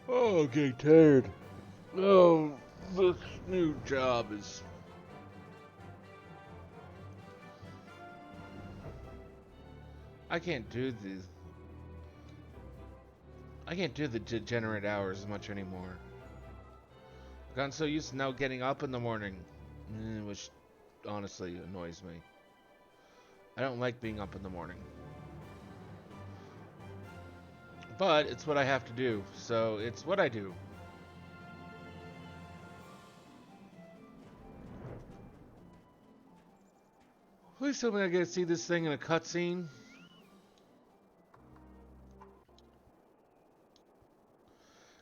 Speaker 1: Oh, I'm getting tired. Oh, this new job is... I can't do the... I can't do the degenerate hours as much anymore. I've gotten so used to now getting up in the morning, which honestly annoys me. I don't like being up in the morning. But it's what I have to do, so it's what I do. Please tell me I get to see this thing in a cutscene.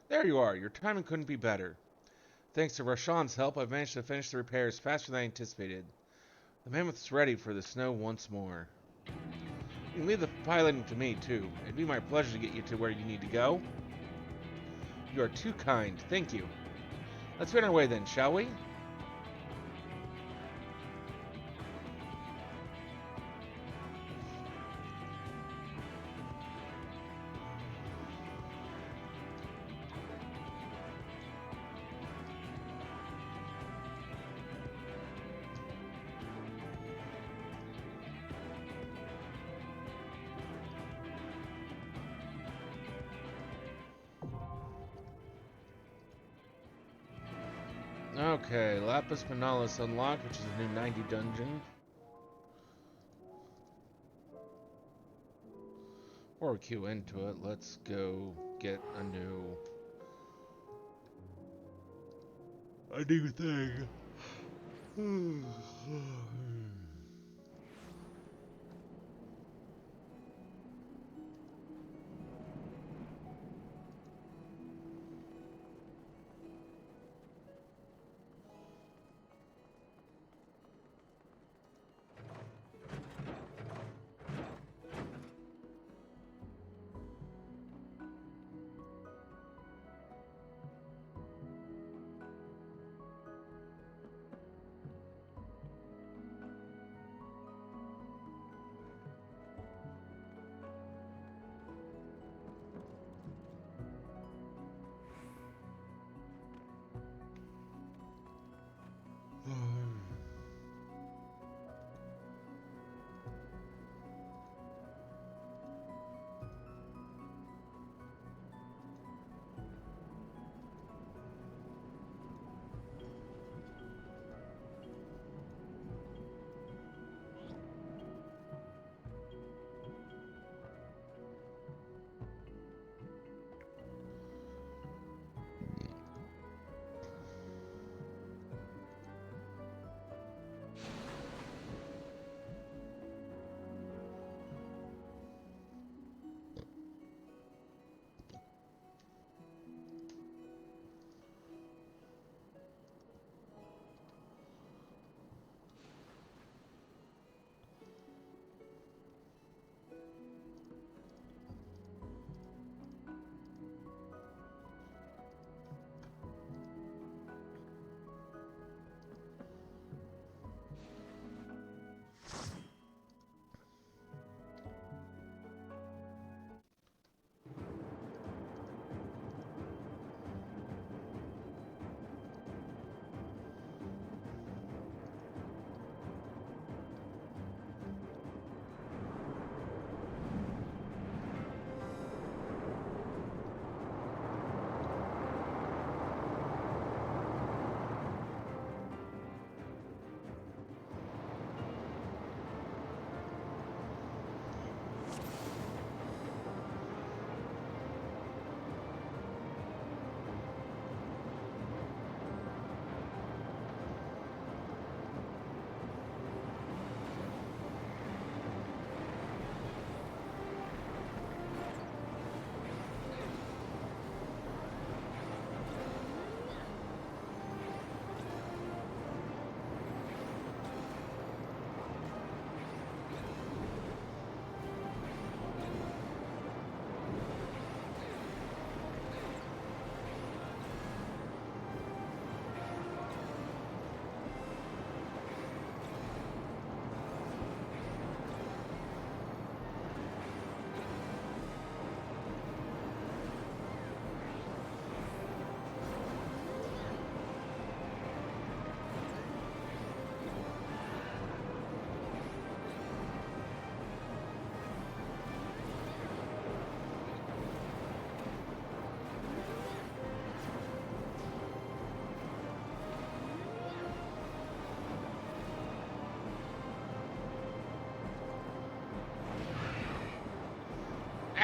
Speaker 1: There you are. Your timing couldn't be better. Thanks to Rashawn's help, I've managed to finish the repairs faster than I anticipated. The mammoth's ready for the snow once more. You can leave the piloting to me, too. It'd be my pleasure to get you to where you need to go. You are too kind. Thank you. Let's get on our way then, shall we? Okay, Lapis Manalis unlocked, which is a new 90 dungeon. Before we queue into it, let's go get a new thing.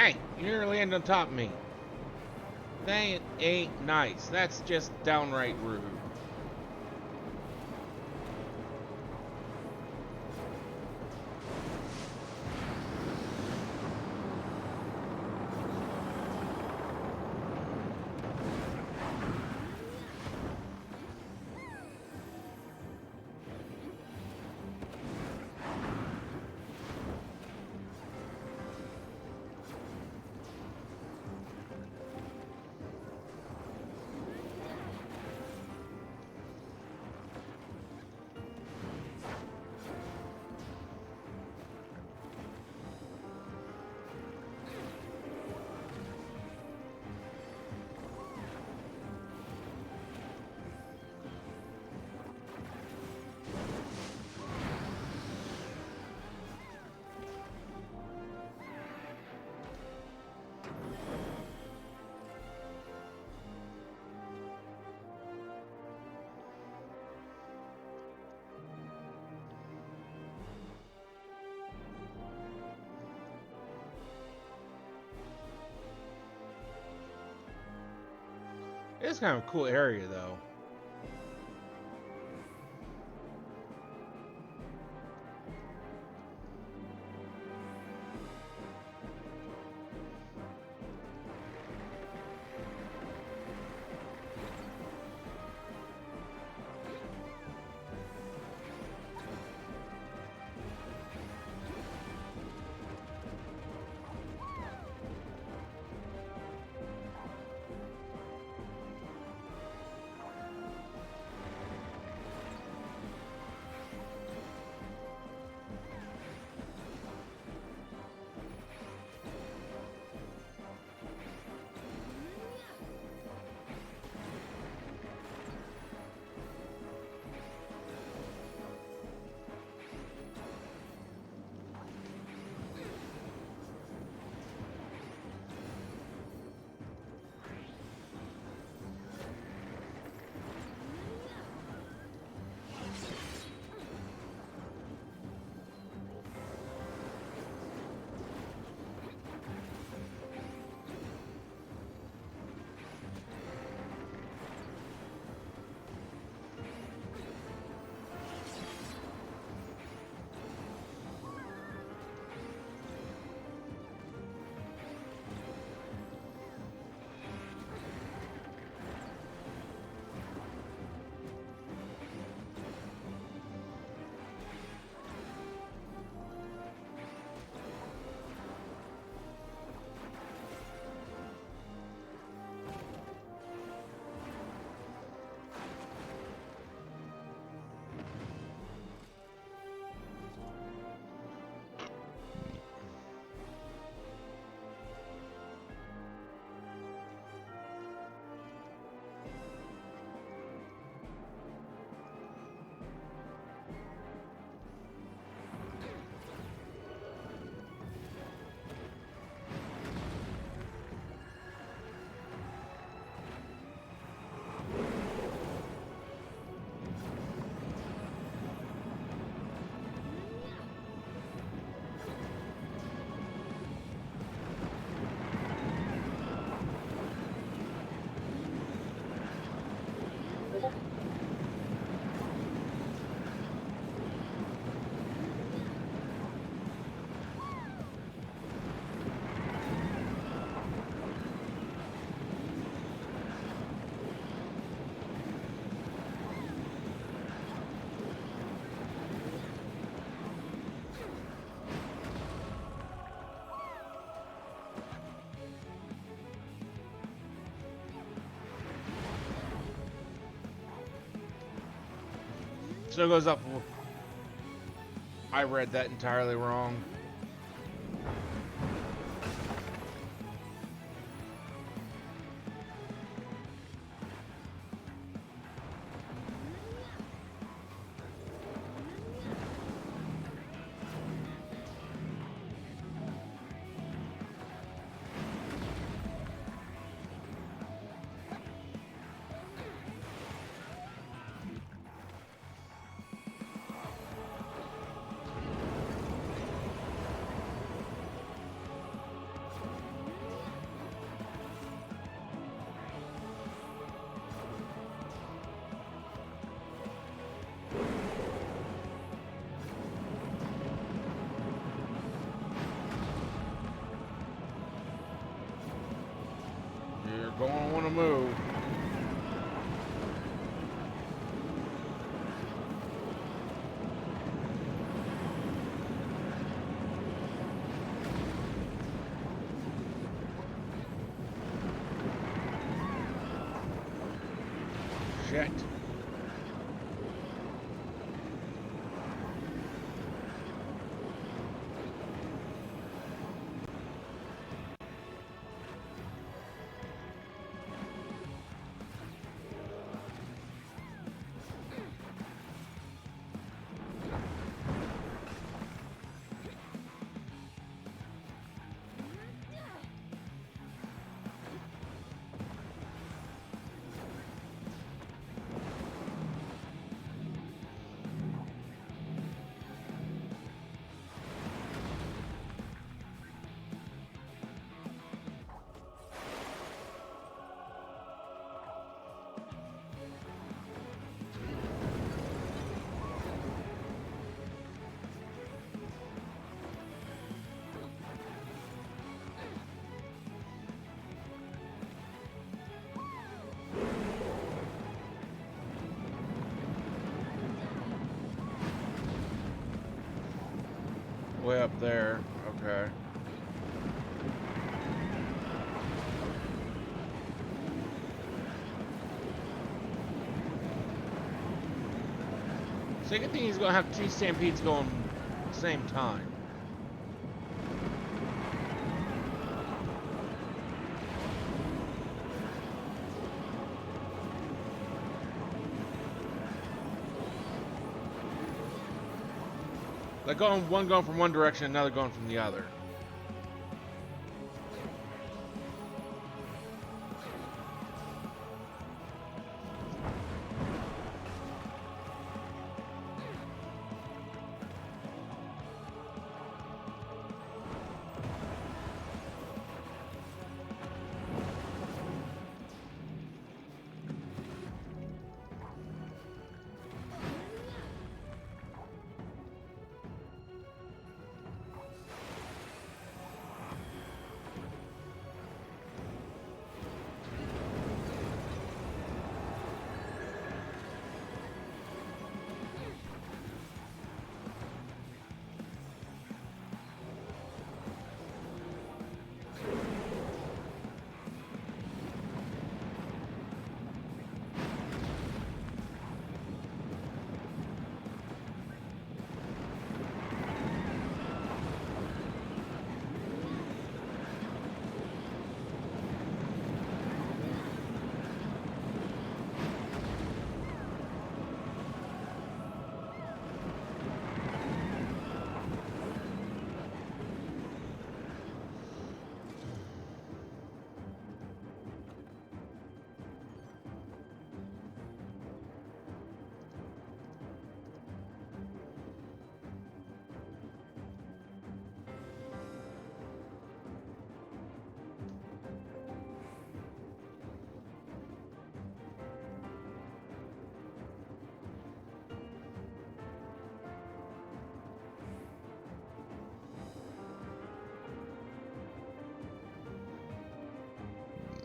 Speaker 1: Hey, you nearly landed on top of me. That ain't nice. That's just downright rude. It's kind of a cool area, though. So it goes up. I read that entirely wrong. You're going to want to move. Shit. Way up there. Okay. So you think he's gonna have two stampedes going at the same time? Like one going from one direction, another going from the other.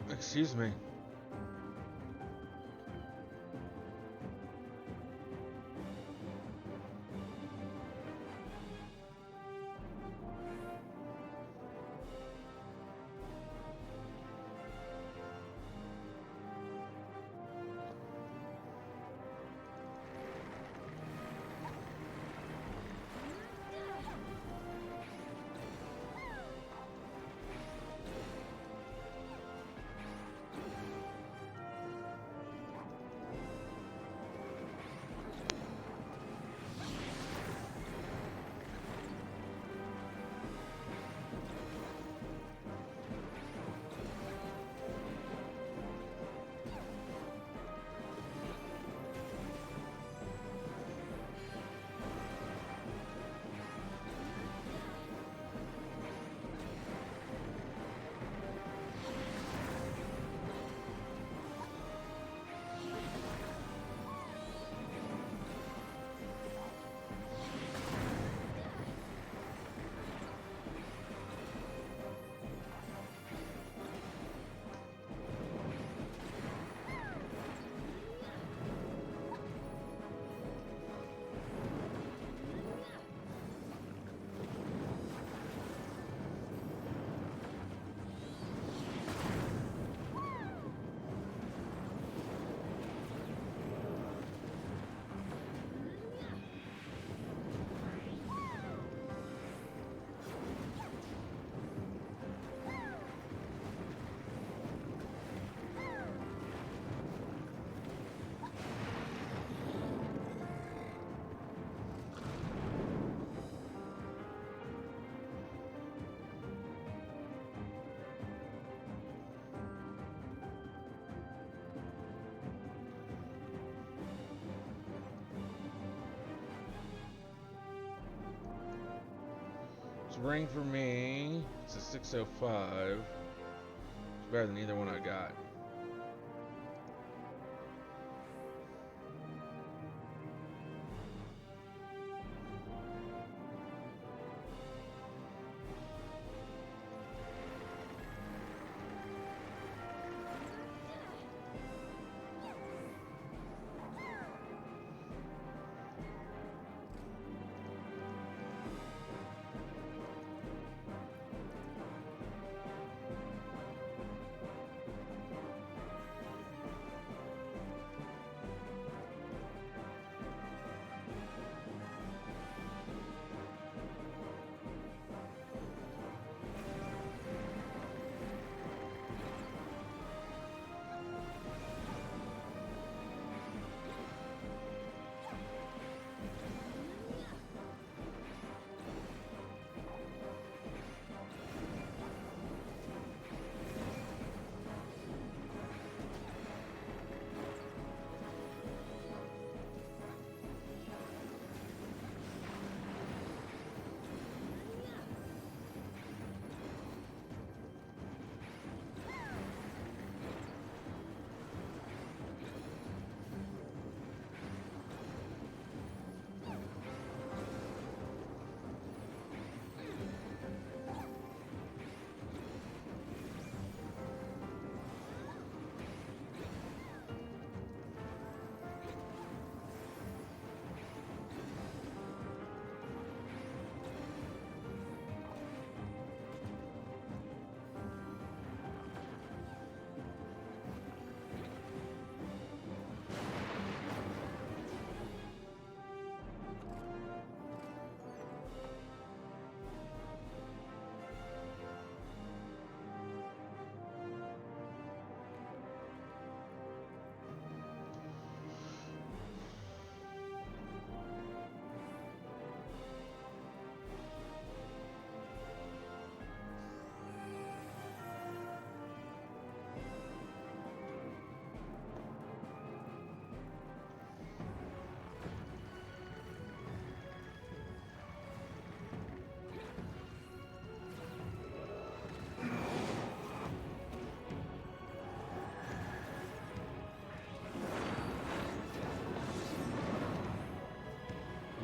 Speaker 1: Excuse me. ring for me. It's a 605. It's better than either one I got.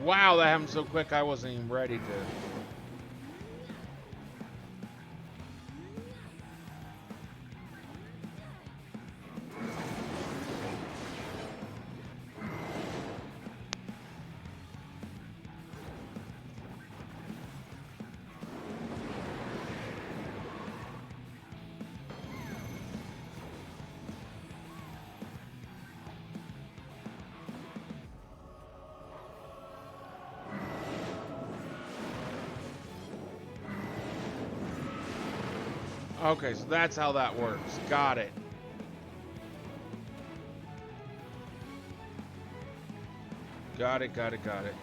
Speaker 1: Wow, that happened so quick I wasn't even ready to. Okay, so that's how that works. Got it. Got it, got it, got it.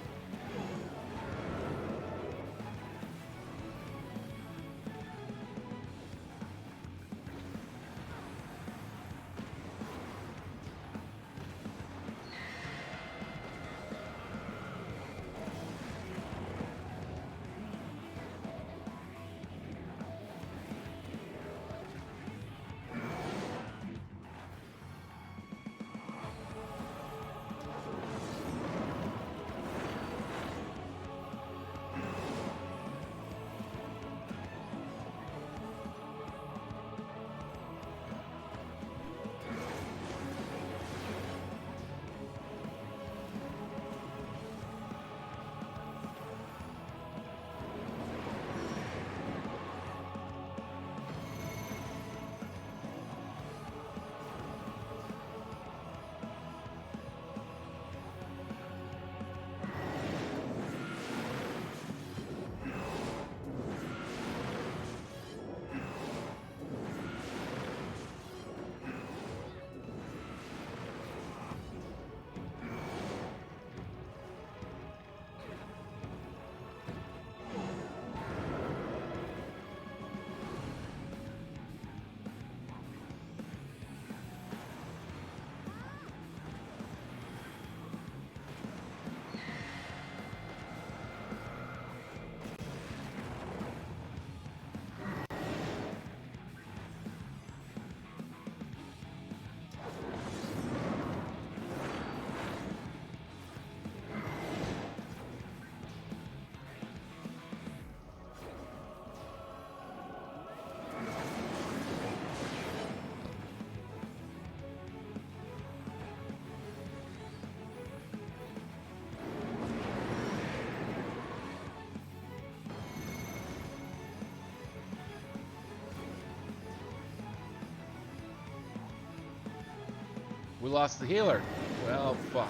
Speaker 1: We lost the healer. Well, fuck.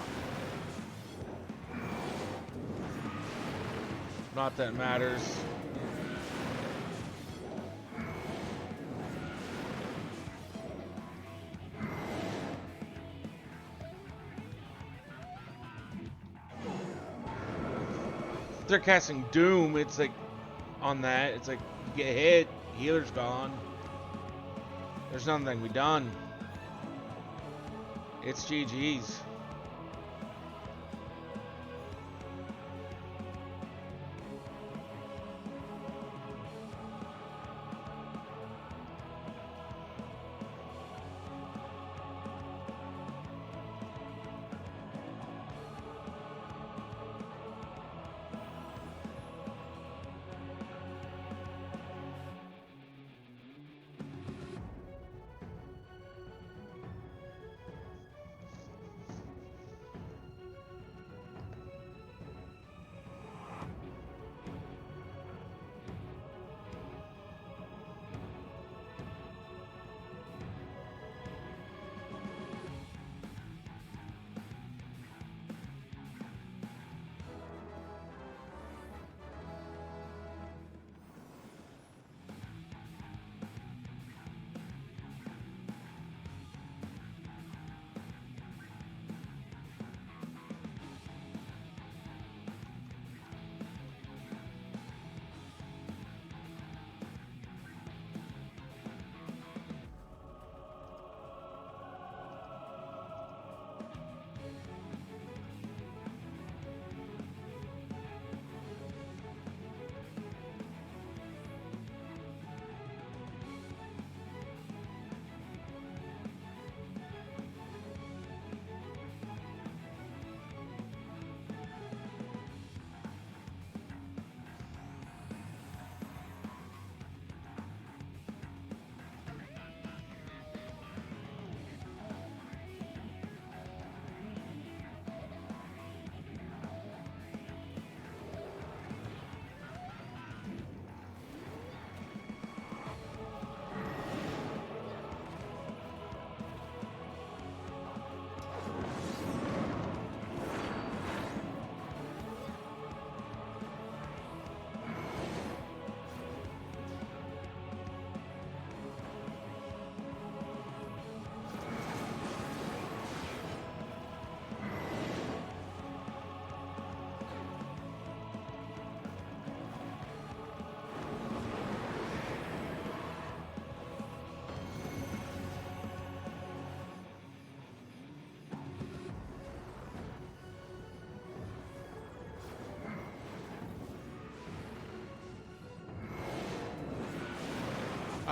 Speaker 1: Not that it matters. If they're casting Doom, it's like on that, it's like you get hit, healer's gone. There's nothing that can be done. It's GG's.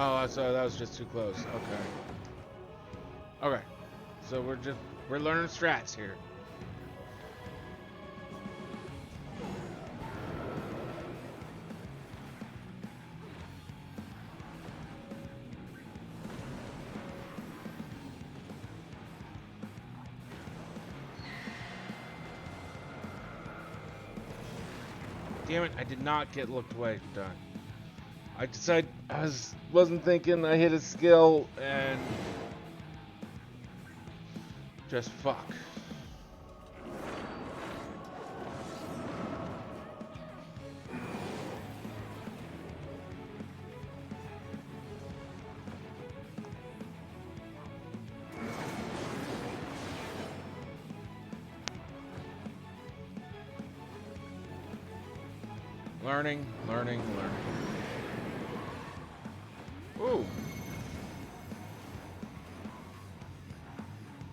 Speaker 1: Oh, so that was just too close. Okay. Okay. So we're learning strats here. Damn it, I did not get looked away. Done. I decided wasn't thinking. I hit a skill and just fuck. Learning. Ooh.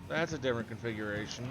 Speaker 1: That's a different configuration.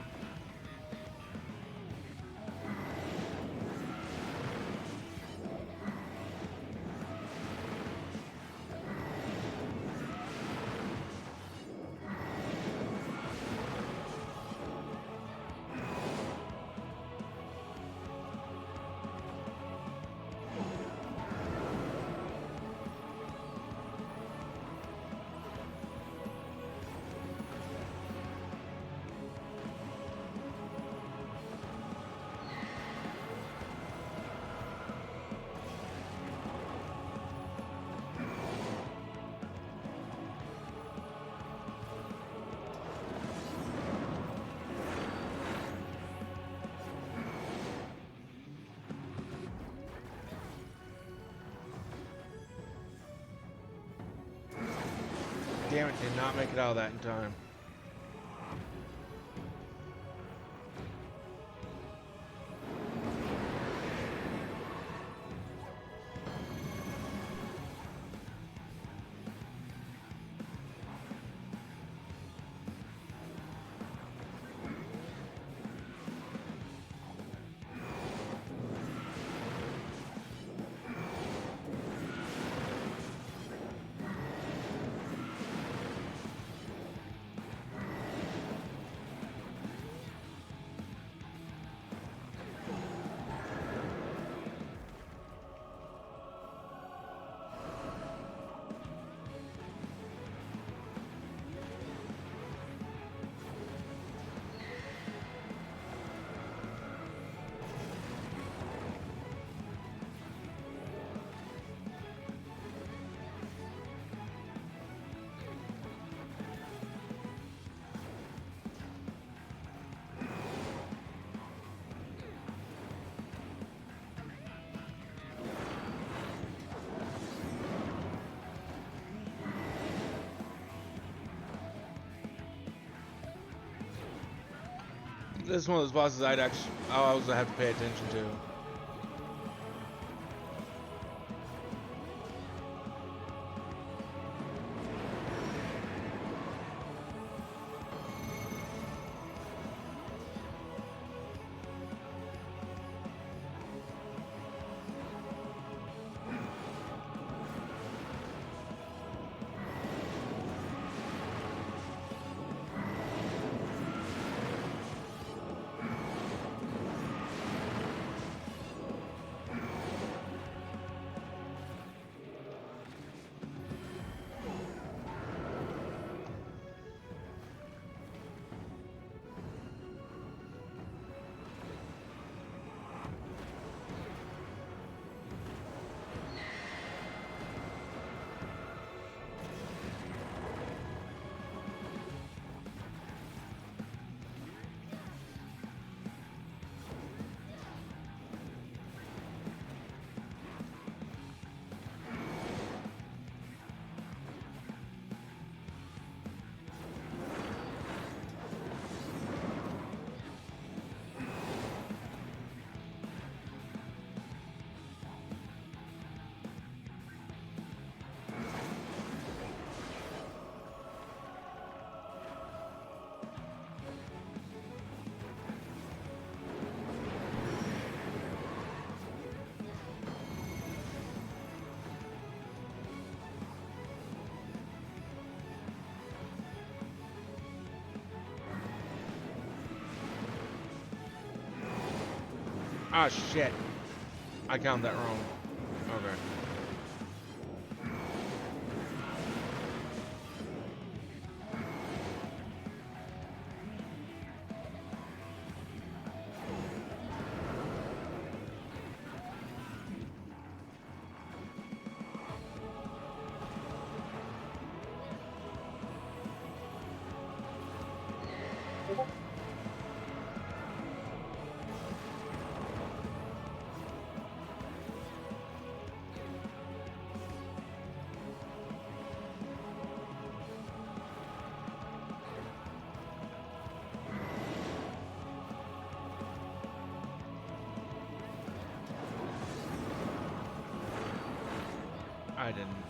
Speaker 1: Did not make it out of that in time. This is one of those bosses I also have to pay attention to. Ah, shit. I counted that wrong. Okay. I didn't.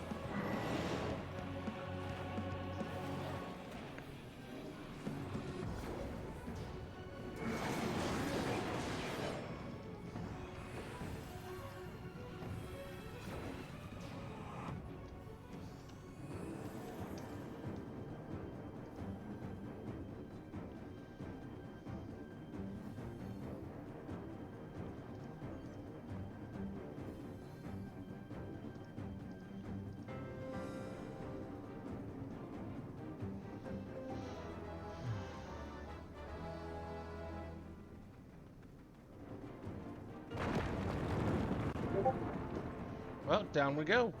Speaker 1: Well, down we go.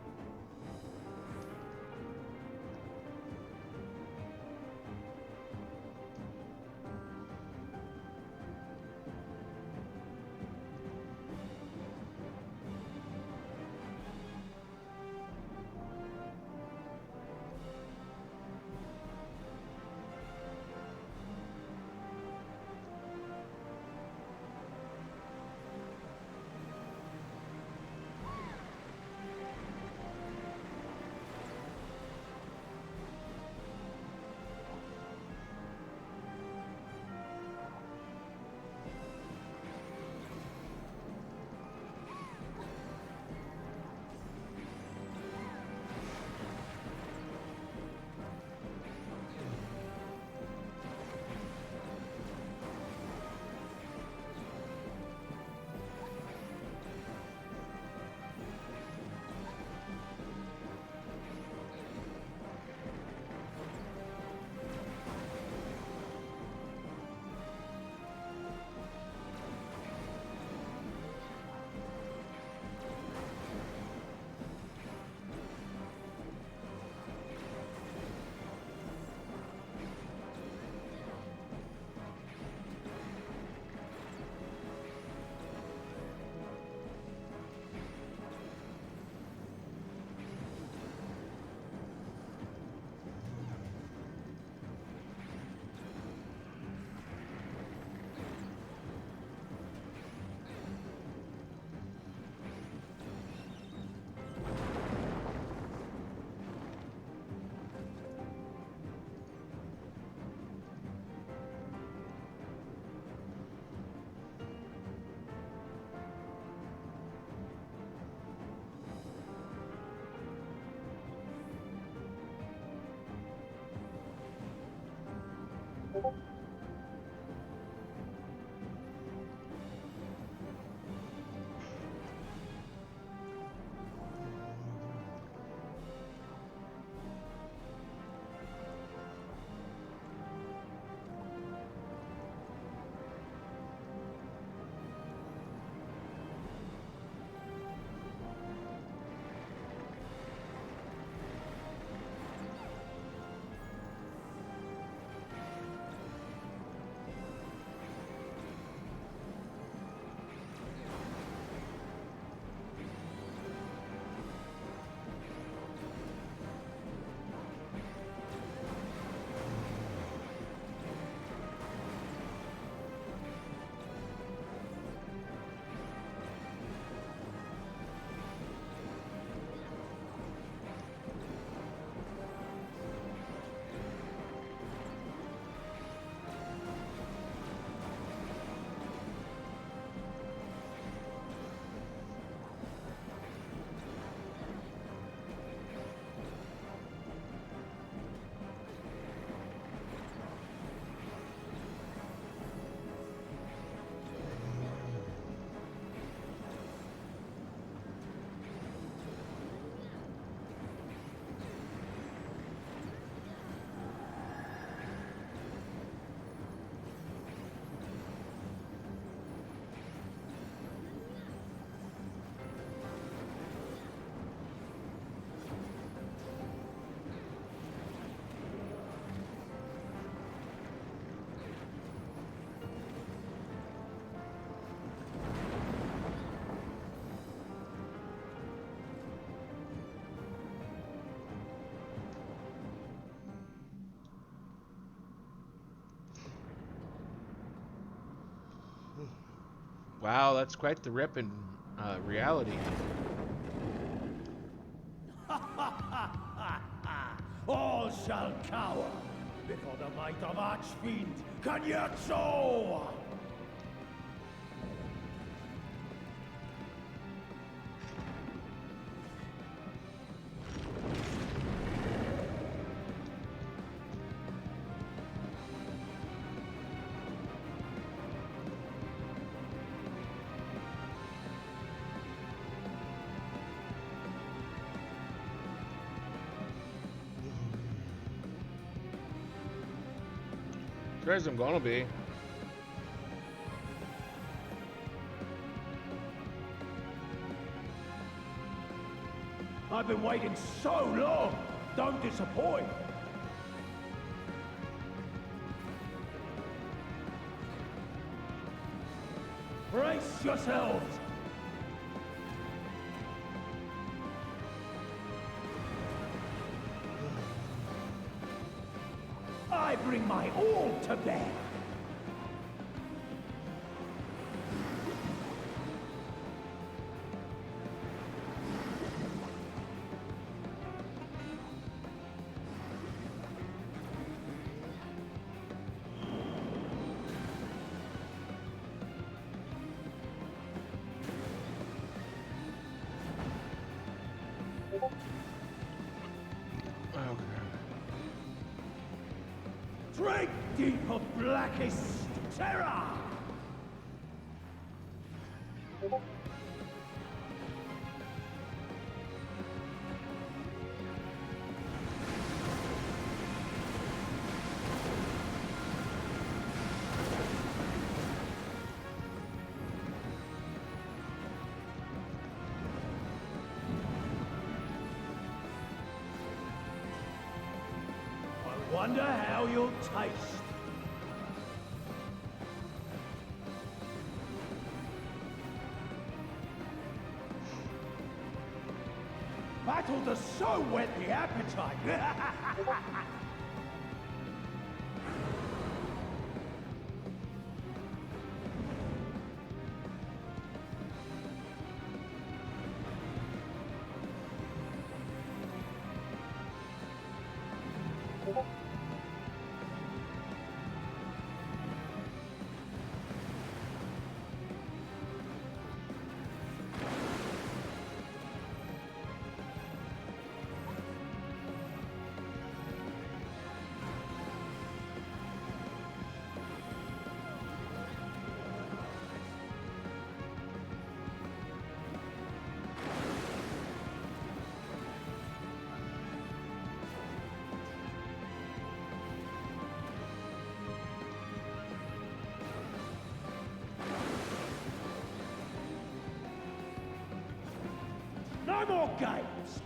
Speaker 1: Wow, that's quite the rip in reality.
Speaker 10: All shall cower before the might of Archfiend Kanyatso!
Speaker 1: Sure I'm gonna be.
Speaker 10: I've been waiting so long! Don't disappoint! Brace yourselves! I bring my all to bear! Drink deep of blackest terror! I wonder how you'll taste. Battle does so whet the appetite.
Speaker 11: No more games!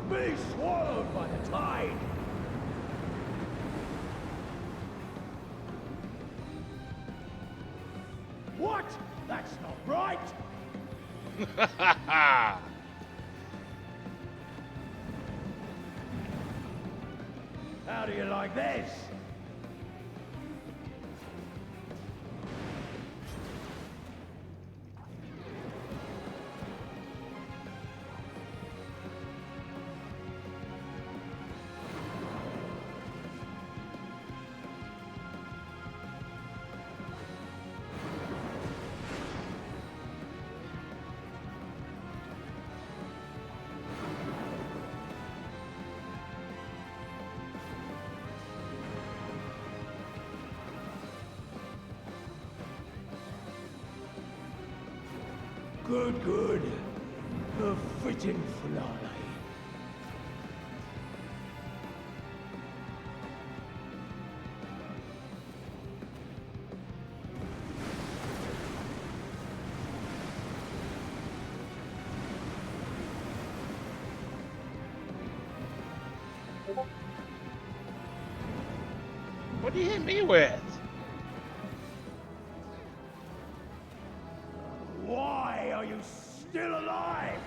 Speaker 11: Be swallowed by the tide! What? That's not right! How do you like this? Good, good. A fitting finale.
Speaker 1: What do you hit me with?
Speaker 11: Why are you still alive?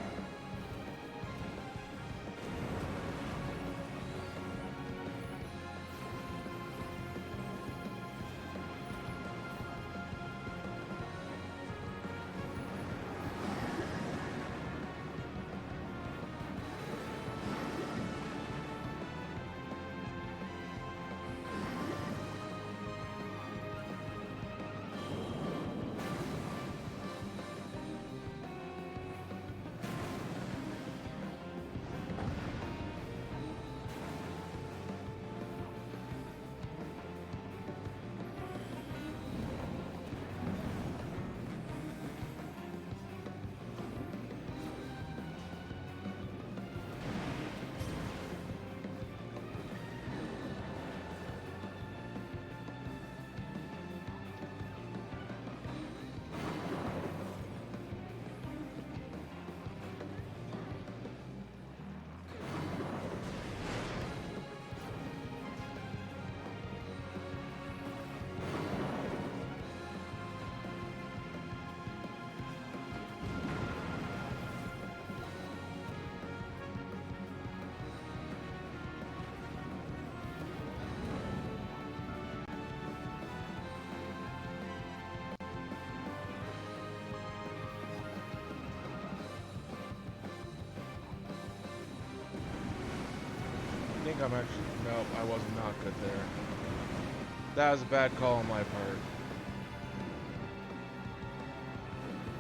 Speaker 1: I think I'm actually... No, I was not good there. That was a bad call on my part.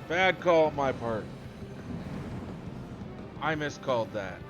Speaker 1: Bad call on my part. I miscalled that.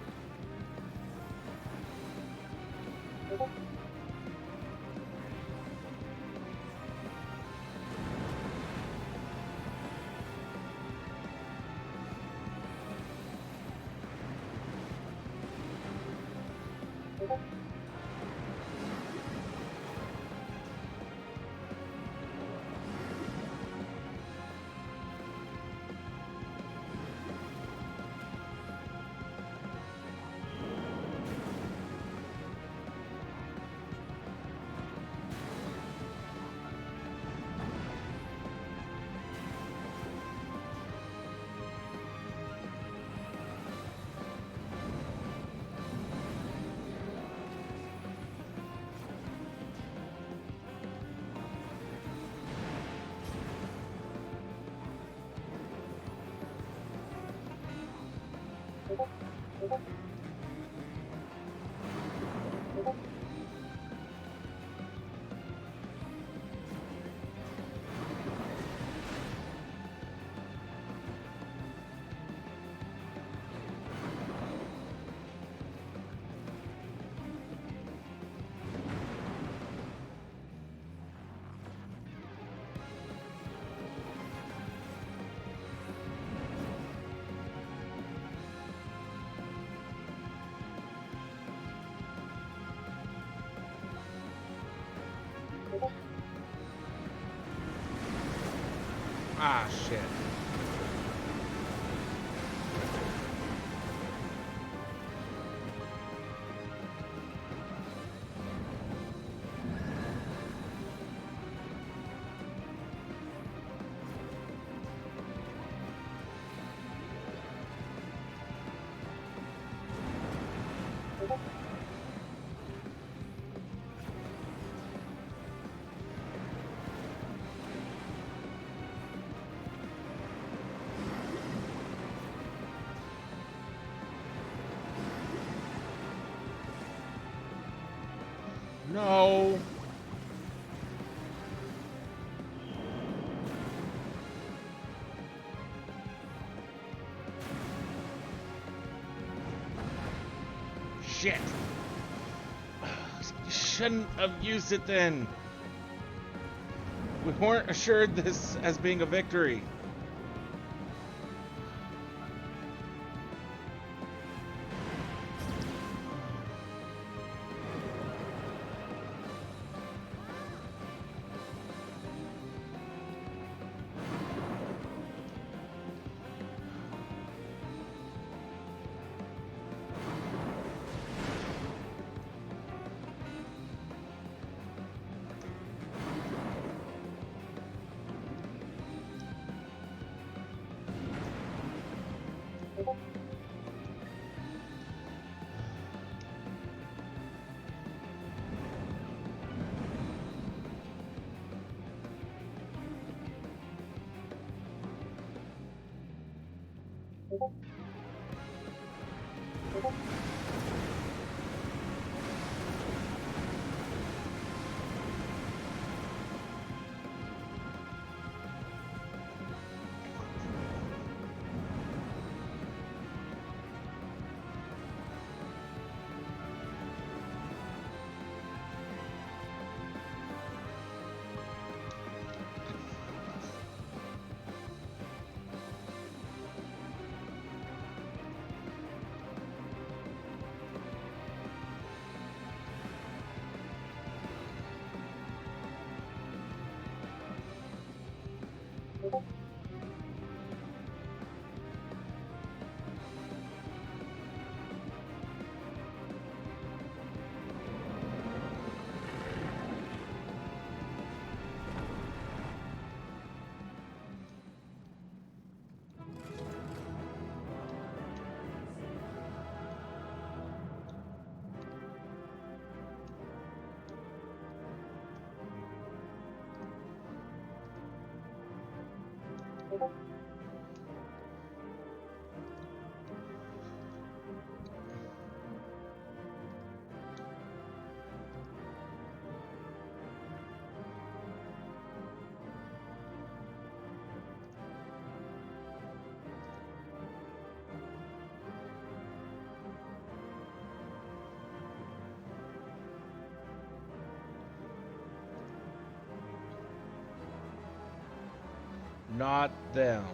Speaker 1: Ah, shit. No. Shit. You shouldn't have used it then. We weren't assured this as being a victory. Not them.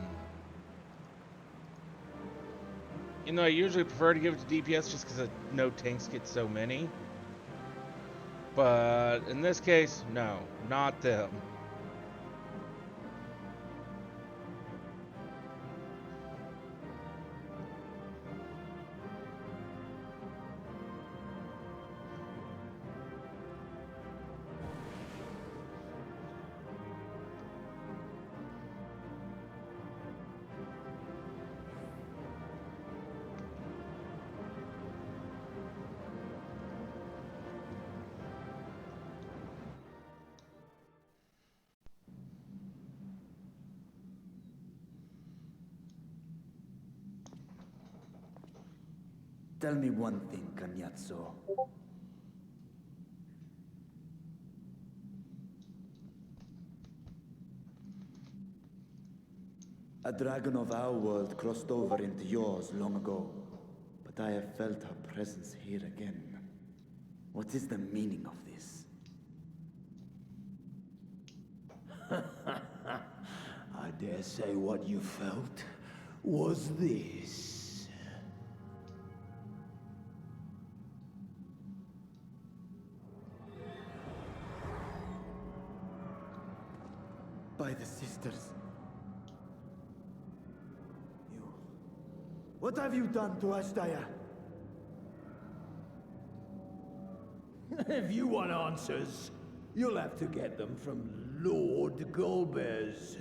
Speaker 1: You know, I usually prefer to give it to DPS just because no tanks get so many. But in this case, no, not them.
Speaker 3: Tell me one thing, Cagnazzo. A dragon of our world crossed over into yours long ago, but I have felt her presence here again. What is the meaning of this?
Speaker 11: I dare say what you felt was this.
Speaker 3: By the sisters,
Speaker 11: What have you done to Ashdaya? If you want answers, you'll have to get them from Lord Golbez.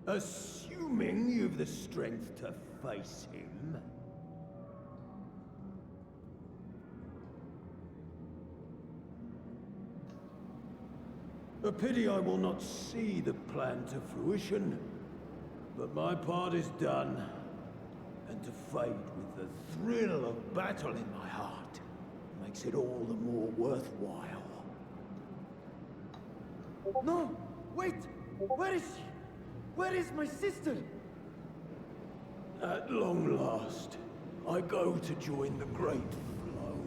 Speaker 11: Assuming you've the strength to face him. A pity I will not see the plan to fruition, but my part is done. And to fight with the thrill of battle in my heart makes it all the more worthwhile.
Speaker 8: No! Wait! Where is she? Where is my sister?
Speaker 11: At long last, I go to join the great flow.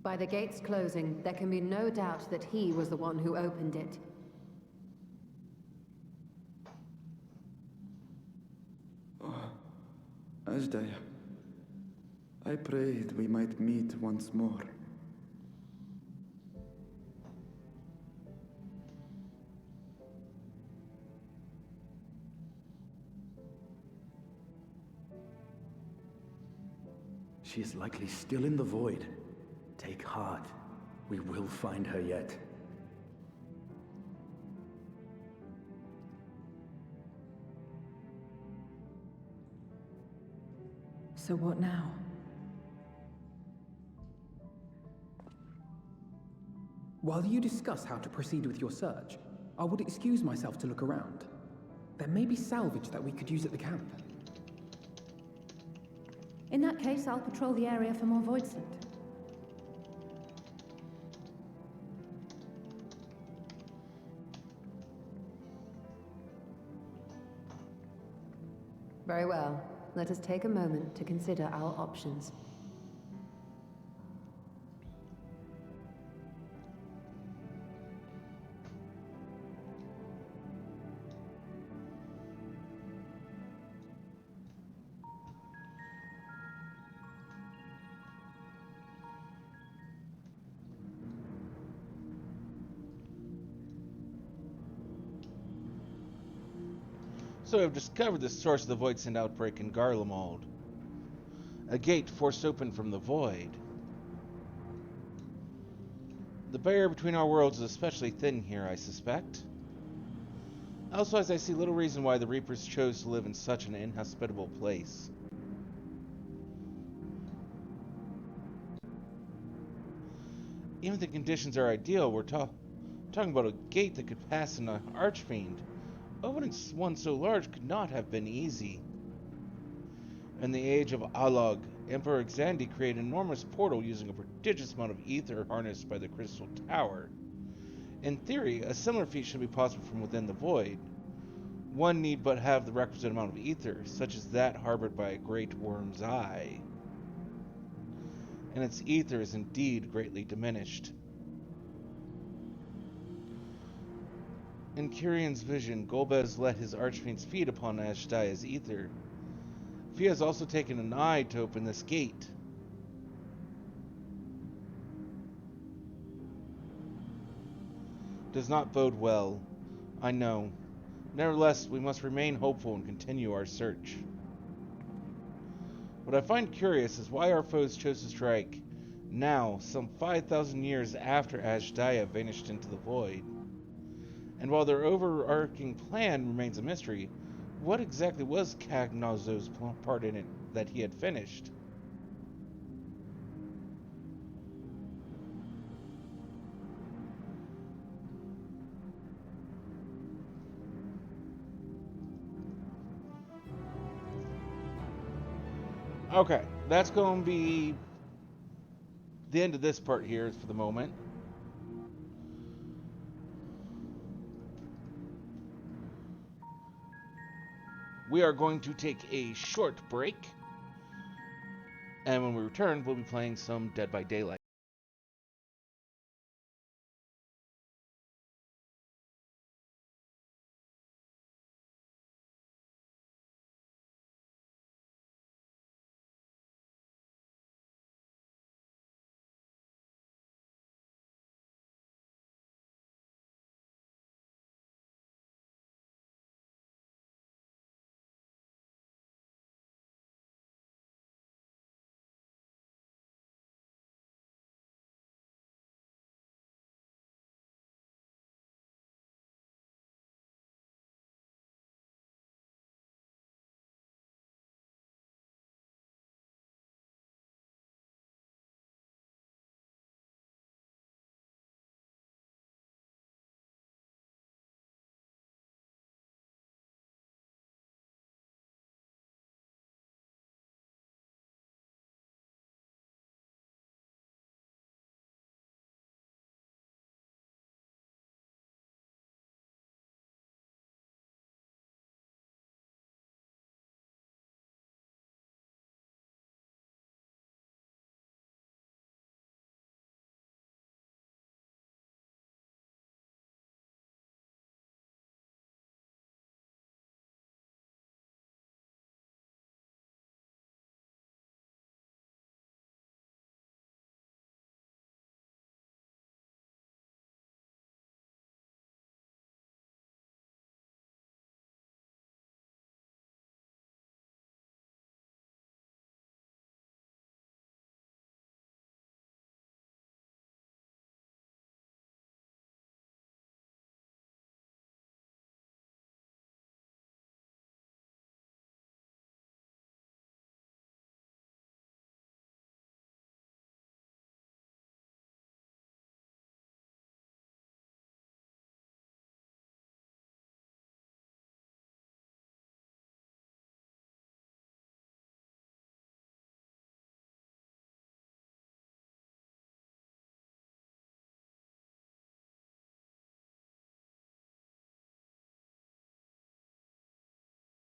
Speaker 5: By the gates closing, there can be no doubt that he was the one who opened it.
Speaker 3: Ashdaya, I prayed we might meet once more.
Speaker 4: She is likely still in the void. Take heart. We will find her yet.
Speaker 2: So what now?
Speaker 6: While you discuss how to proceed with your search, I would excuse myself to look around. There may be salvage that we could use at the camp.
Speaker 7: In that case, I'll patrol the area for more void scent.
Speaker 5: Very well. Let us take a moment to consider our options.
Speaker 1: So I've discovered the source of the Voidsend outbreak in Garlemald. A gate forced open from the void. The barrier between our worlds is especially thin here, I suspect. Also, as I see little reason why the Reapers chose to live in such an inhospitable place. Even if the conditions are ideal, we're talking about a gate that could pass an archfiend. Opening one so large could not have been easy. In the age of Alog, Emperor Xandi created an enormous portal using a prodigious amount of ether harnessed by the Crystal Tower. In theory, a similar feat should be possible from within the void. One need but have the requisite amount of ether, such as that harbored by a great worm's eye. And its ether is indeed greatly diminished. In Curion's vision, Golbez let his archfiends feed upon Ashdaya's ether. Fia has also taken an eye to open this gate. Does not bode well, I know. Nevertheless, we must remain hopeful and continue our search. What I find curious is why our foes chose to strike now, some 5,000 years after Ashdaya vanished into the void. And while their overarching plan remains a mystery, what exactly was Cagnozo's part in it that he had finished? Okay, that's going to be the end of this part here for the moment. we are going to take a short break. And when we return, we'll be playing some Dead by Daylight.